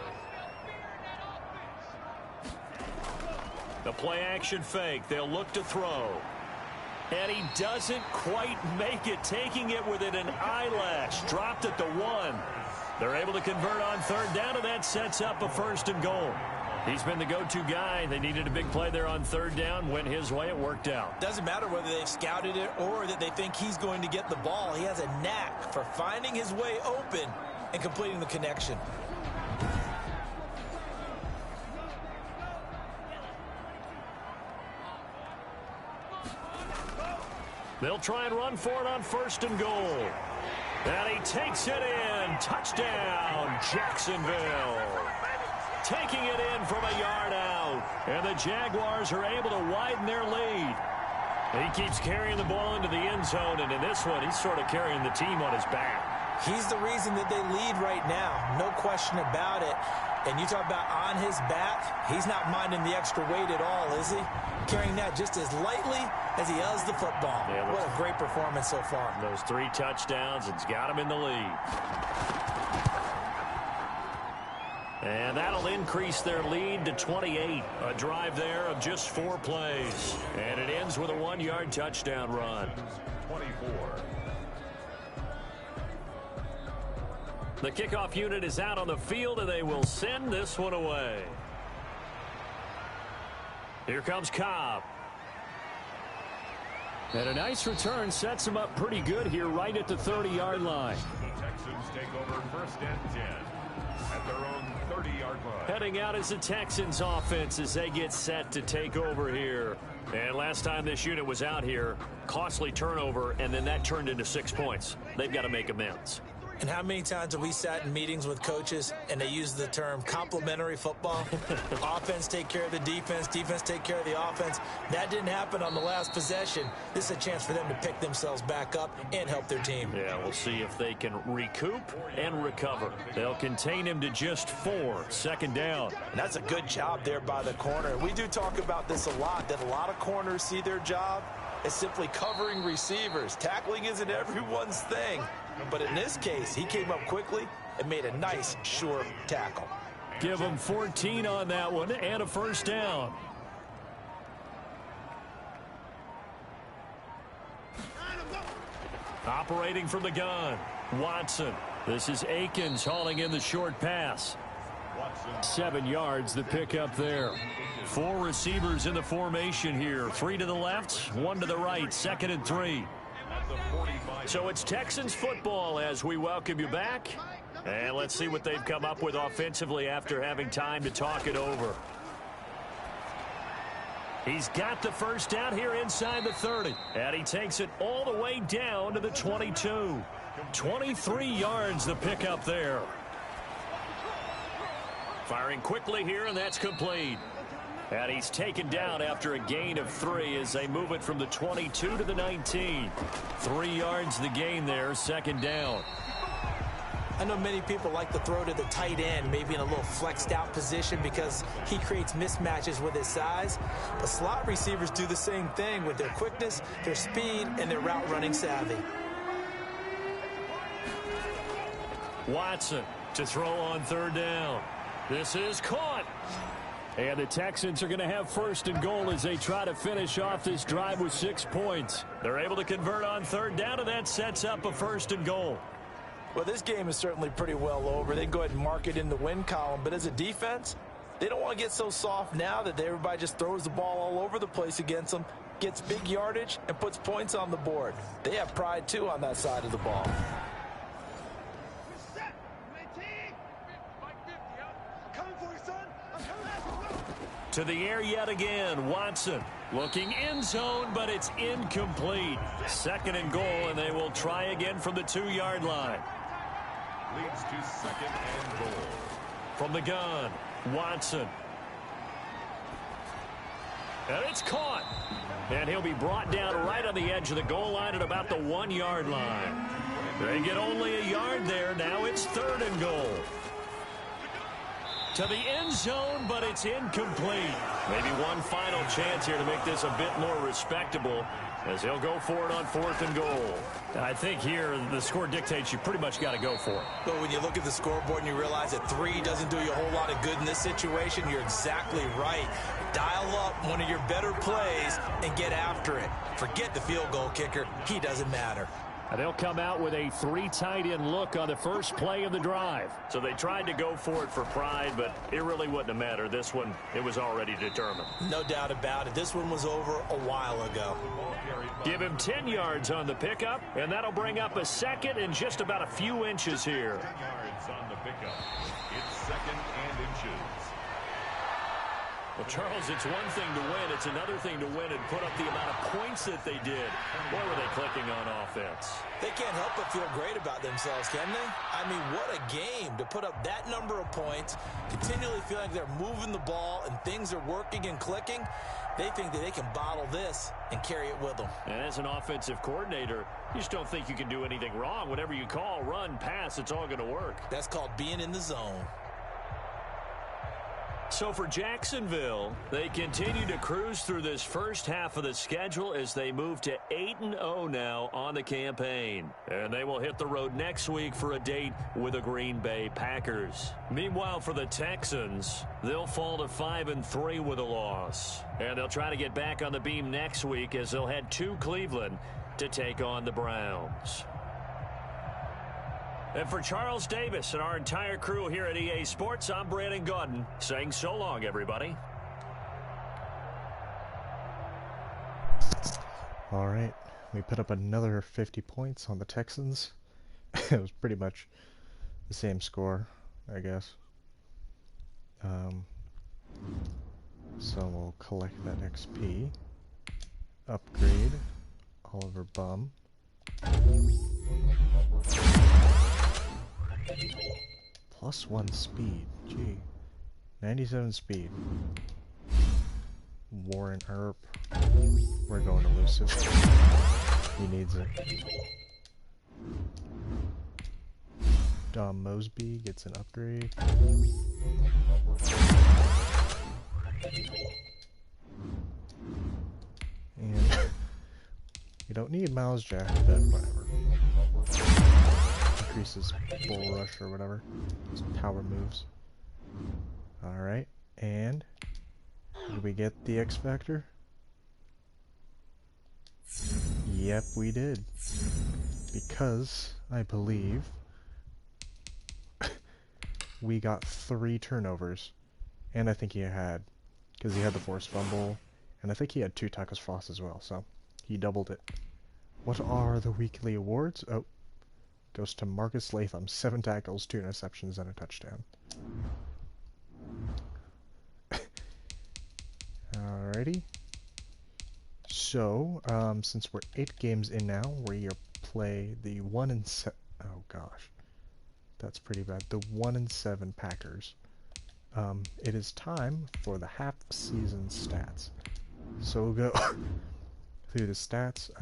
The play-action fake. They'll look to throw. And he doesn't quite make it, taking it within an eyelash. Dropped at the 1. They're able to convert on 3rd down, and that sets up a 1st and goal. He's been the go-to guy. They needed a big play there on 3rd down. Went his way. It worked out. Doesn't matter whether they've scouted it or that they think he's going to get the ball. He has a knack for finding his way open and completing the connection. They'll try and run for it on 1st and goal. And he takes it in. Touchdown, Jacksonville. Taking it in from a yard out. And the Jaguars are able to widen their lead. He keeps carrying the ball into the end zone, and in this one, he's sort of carrying the team on his back. He's the reason that they lead right now. No question about it. And you talk about on his back, he's not minding the extra weight at all, is he? Carrying that just as lightly as he does the football. Yeah, what a great performance so far. Those 3 touchdowns, it's got him in the lead. And that'll increase their lead to 28. A drive there of just 4 plays. And it ends with a 1-yard touchdown run. 24. The kickoff unit is out on the field, and they will send this one away. Here comes Cobb. And a nice return sets him up pretty good here right at the 30-yard line. The Texans take over 1st and 10 at their own 30-yard line. Heading out is the Texans offense as they get set to take over here. And last time this unit was out here, costly turnover, and then that turned into 6 points. They've got to make amends. And how many times have we sat in meetings with coaches and they use the term complementary football? Offense take care of the defense, defense take care of the offense. That didn't happen on the last possession. This is a chance for them to pick themselves back up and help their team. Yeah, we'll see if they can recoup and recover. They'll contain him to just 4, 2nd down. And that's a good job there by the corner. We do talk about this a lot, that a lot of corners see their job as simply covering receivers. Tackling isn't everyone's thing. But in this case, he came up quickly and made a nice, sure tackle. Give him 14 on that one and a 1st down. Operating from the gun, Watson. This is Akins hauling in the short pass. 7 yards the pick up there. 4 receivers in the formation here. 3 to the left, 1 to the right, 2nd and 3. So it's Texans football as we welcome you back. And let's see what they've come up with offensively after having time to talk it over. He's got the first down here inside the 30. And he takes it all the way down to the 22. 23 yards the pickup there. Firing quickly here, and that's complete. And he's taken down after a gain of 3 as they move it from the 22 to the 19. 3 yards the gain there, second down. I know many people like to throw to the tight end, maybe in a little flexed out position because he creates mismatches with his size. But slot receivers do the same thing with their quickness, their speed, and their route running savvy. Watson to throw on third down. This is caught. And the Texans are going to have first and goal as they try to finish off this drive with 6 points. They're able to convert on third down, and that sets up a first and goal. Well, this game is certainly pretty well over. They can go ahead and mark it in the win column. But as a defense, they don't want to get so soft now that everybody just throws the ball all over the place against them, gets big yardage, and puts points on the board. They have pride, too, on that side of the ball. To the air yet again, Watson looking end zone, but it's incomplete. Second and goal, and they will try again from the 2-yard line. Leads to second and goal. From the gun, Watson. And it's caught. And he'll be brought down right on the edge of the goal line at about the 1-yard line. They get only a yard there. Now it's third and goal. To the end zone, but it's incomplete. Maybe one final chance here to make this a bit more respectable as they'll go for it on fourth and goal. I think here the score dictates you pretty much got to go for it. But when you look at the scoreboard and you realize that 3 doesn't do you a whole lot of good in this situation, you're exactly right. Dial up one of your better plays and get after it. Forget the field goal kicker. He doesn't matter. And they'll come out with a 3 tight end look on the first play of the drive. So they tried to go for it for pride, but it really wouldn't have mattered. This one, it was already determined. No doubt about it. This one was over a while ago. Give him 10 yards on the pickup, and that'll bring up a second and just about a few inches here. 10 yards on the pickup. It's second and inches. Well, Charles, it's one thing to win. It's another thing to win and put up the amount of points that they did. Boy, were they clicking on offense. They can't help but feel great about themselves, can they? I mean, what a game to put up that number of points, continually feeling like they're moving the ball and things are working and clicking. They think that they can bottle this and carry it with them. And as an offensive coordinator, you just don't think you can do anything wrong. Whatever you call, run, pass, it's all going to work. That's called being in the zone. So for Jacksonville, they continue to cruise through this first half of the schedule as they move to 8-0 now on the campaign. And they will hit the road next week for a date with the Green Bay Packers. Meanwhile, for the Texans, they'll fall to 5-3 with a loss. And they'll try to get back on the beam next week as they'll head to Cleveland to take on the Browns. And for Charles Davis and our entire crew here at EA Sports, I'm Brandon Gaudin saying so long, everybody. All right, we put up another 50 points on the Texans. It was pretty much the same score, I guess. So we'll collect that XP. Upgrade Oliver Bum. +1 speed. Gee. 97 speed. Warren Earp. We're going elusive. He needs it. Dom Mosby gets an upgrade. And you don't need Miles Jack, but whatever. Increases bull rush or whatever. His power moves. Alright, and did we get the X Factor? Yep, we did. Because I believe we got 3 turnovers. And I think he had, because he had the forced fumble, and I think he had 2 tackles for loss as well, so he doubled it. What are the weekly awards? Oh. Goes to Marcus Latham, 7 tackles, 2 interceptions, and a touchdown. Alrighty. So, since we're 8 games in now, we play the 1-7. Oh gosh, that's pretty bad. The 1-7 Packers. It is time for the half-season stats. So we'll go through the stats.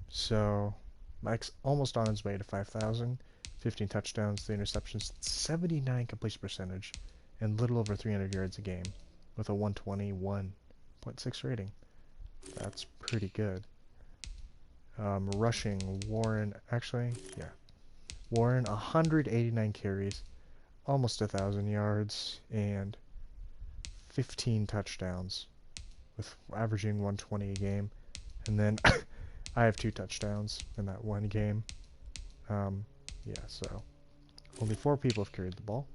So Mike's almost on his way to 5,000. 15 touchdowns, 3 interceptions, 79 completion percentage, and little over 300 yards a game, with a 121.6 rating. That's pretty good. Rushing, Warren, Warren, 189 carries, almost 1,000 yards, and 15 touchdowns, with averaging 120 a game. And then I have 2 touchdowns in that one game. Yeah, so only 4 people have carried the ball.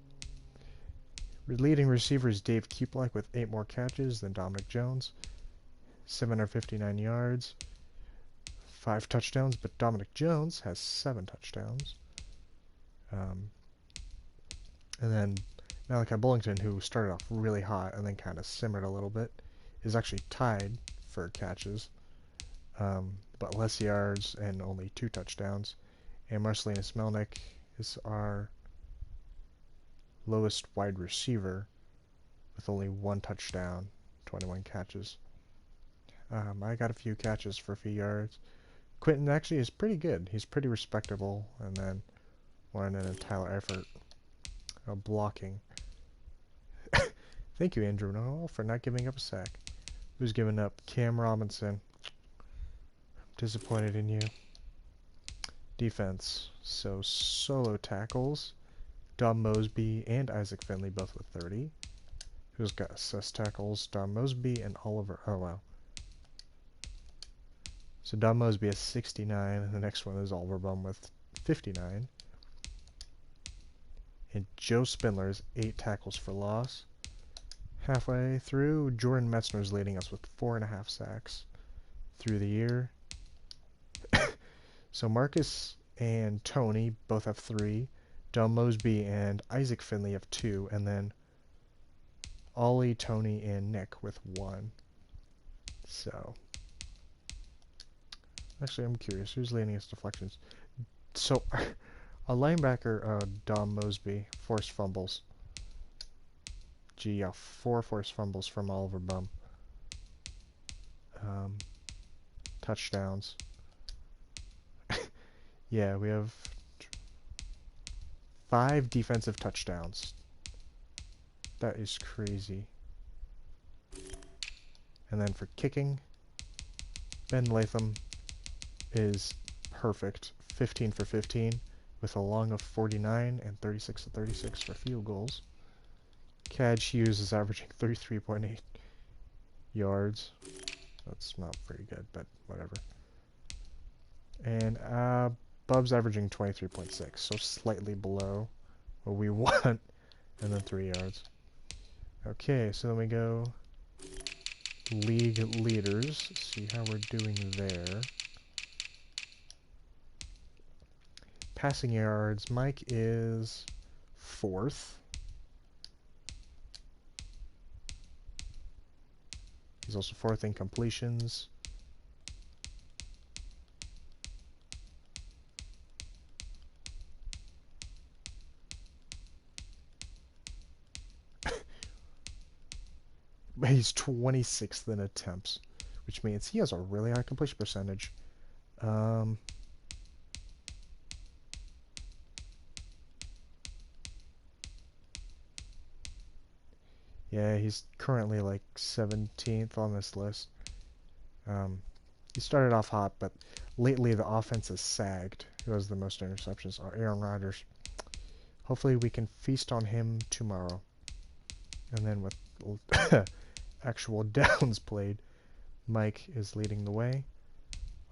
Leading receiver is Dave Kuplak with 8 more catches than Dominic Jones. 759 yards, 5 touchdowns, but Dominic Jones has 7 touchdowns. And then Malachi Bullington, who started off really hot and then kind of simmered a little bit, is actually tied for catches, but less yards and only 2 touchdowns. And Marcelinus Melnick is our lowest wide receiver with only 1 touchdown, 21 catches. I got a few catches for a few yards. Quentin actually is pretty good. He's pretty respectable. And then Warren and Tyler Eifert blocking. Thank you, Andrew Noel, for not giving up a sack. Who's giving up? Cam Robinson. Disappointed in you. Defense. So solo tackles. Don Mosby and Isaac Finley both with 30. Who's got assist tackles? Don Mosby and Oliver. Oh, wow. So Don Mosby has 69, and the next one is Oliver Bum with 59. And Joe Spindler's 8 tackles for loss. Halfway through, Jordan Metzner's leading us with 4.5 sacks through the year. So Marcus and Tony both have 3. Don Mosby and Isaac Finley have 2, and then Ollie, Tony, and Nick with 1. So, actually, I'm curious, who's leading us deflections? So, a linebacker, Don Mosby, forced fumbles. Gee, yeah, 4 forced fumbles from Oliver Bum. Touchdowns. Yeah, we have 5 defensive touchdowns. That is crazy. And then for kicking, Ben Latham is perfect. 15 for 15 with a long of 49 and 36 of 36 for field goals. Cad Hughes is averaging 33.8 yards. That's not very good, but whatever. And Bub's averaging 23.6, so slightly below what we want. And then 3 yards. Okay, so then we go league leaders. See how we're doing there. Passing yards, Mike is 4th. He's also 4th in completions. He's 26th in attempts, which means he has a really high completion percentage. Yeah, he's currently like 17th on this list. He started off hot, but lately the offense has sagged. Who has the most interceptions? Aaron Rodgers. Hopefully we can feast on him tomorrow. And then with actual downs played, Mike is leading the way.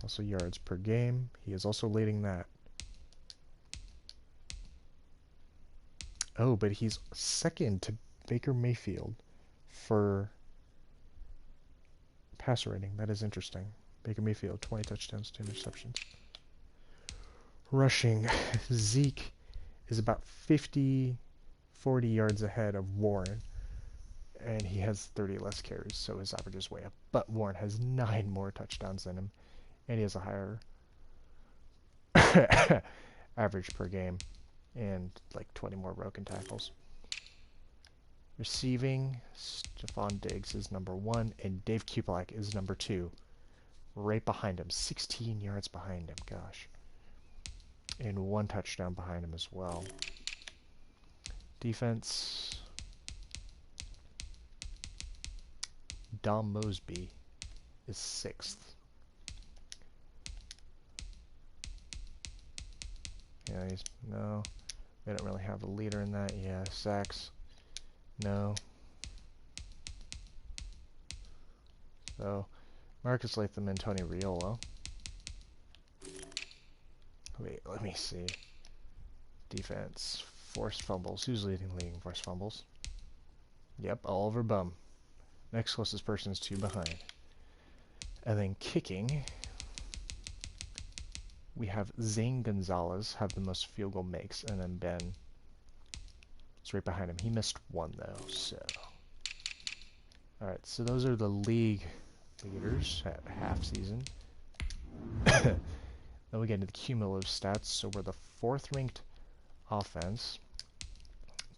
Also yards per game. He is also leading that. Oh, but he's 2nd to Baker Mayfield for passer rating. That is interesting. Baker Mayfield, 20 touchdowns, 2 interceptions. Rushing, Zeke is about 40 yards ahead of Warren. and he has 30 less carries, so his average is way up. But Warren has 9 more touchdowns than him, and he has a higher average per game, and like 20 more broken tackles. Receiving, Stephon Diggs is number 1, and Dave Kupelak is number 2, right behind him, 16 yards behind him, gosh. And 1 touchdown behind him as well. Defense, Dom Mosby is 6th. Yeah, no, they don't really have a leader in that. Yeah, sacks, no. So, Marcus Latham and Tony Riolo. Wait, let me see. Defense, forced fumbles. Who's leading forced fumbles? Yep, Oliver Bum. Next closest person is 2 behind. And then kicking, we have Zane Gonzalez have the most field goal makes, and then Ben is right behind him. He missed 1 though, so. Alright, so those are the league leaders at half season. Then we get into the cumulative stats. So we're the 4th ranked offense.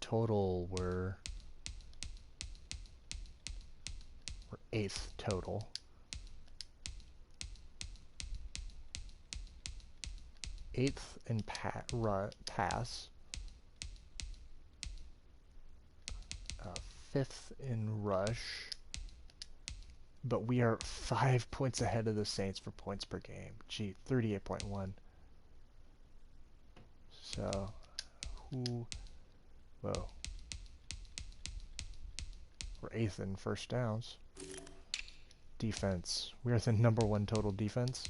Total, we're 8th total. Eighth in pass. 5th in rush. But we are 5 points ahead of the Saints for points per game. Gee, 38.1. So, whoa. We're 8th in first downs. Defense, we are the number 1 total defense.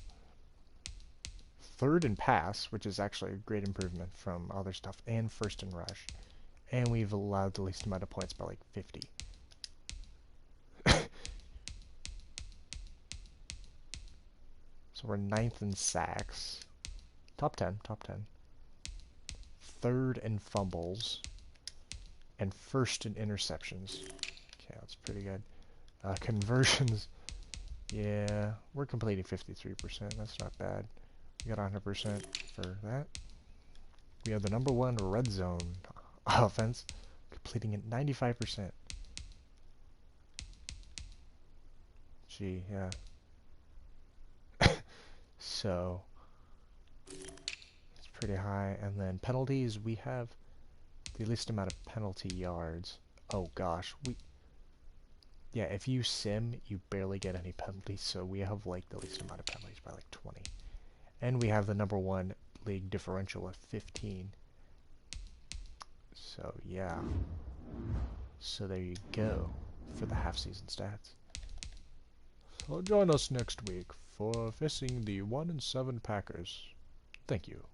3rd in pass, which is actually a great improvement from other stuff, and 1st in rush. And we've allowed the least amount of points by like 50. So we're 9th in sacks. Top 10. 3rd in fumbles. And 1st in interceptions. Okay, that's pretty good. Conversions. Yeah, we're completing 53%. That's not bad. We got 100% for that. We have the number 1 red zone offense, completing at 95%. Gee, yeah. So, it's pretty high. And then penalties, we have the least amount of penalty yards. Oh gosh, yeah, if you sim, you barely get any penalties, so we have like the least amount of penalties by like 20. And we have the number 1 league differential of 15. So yeah. So there you go for the half-season stats. So join us next week for facing the 1-7 Packers. Thank you.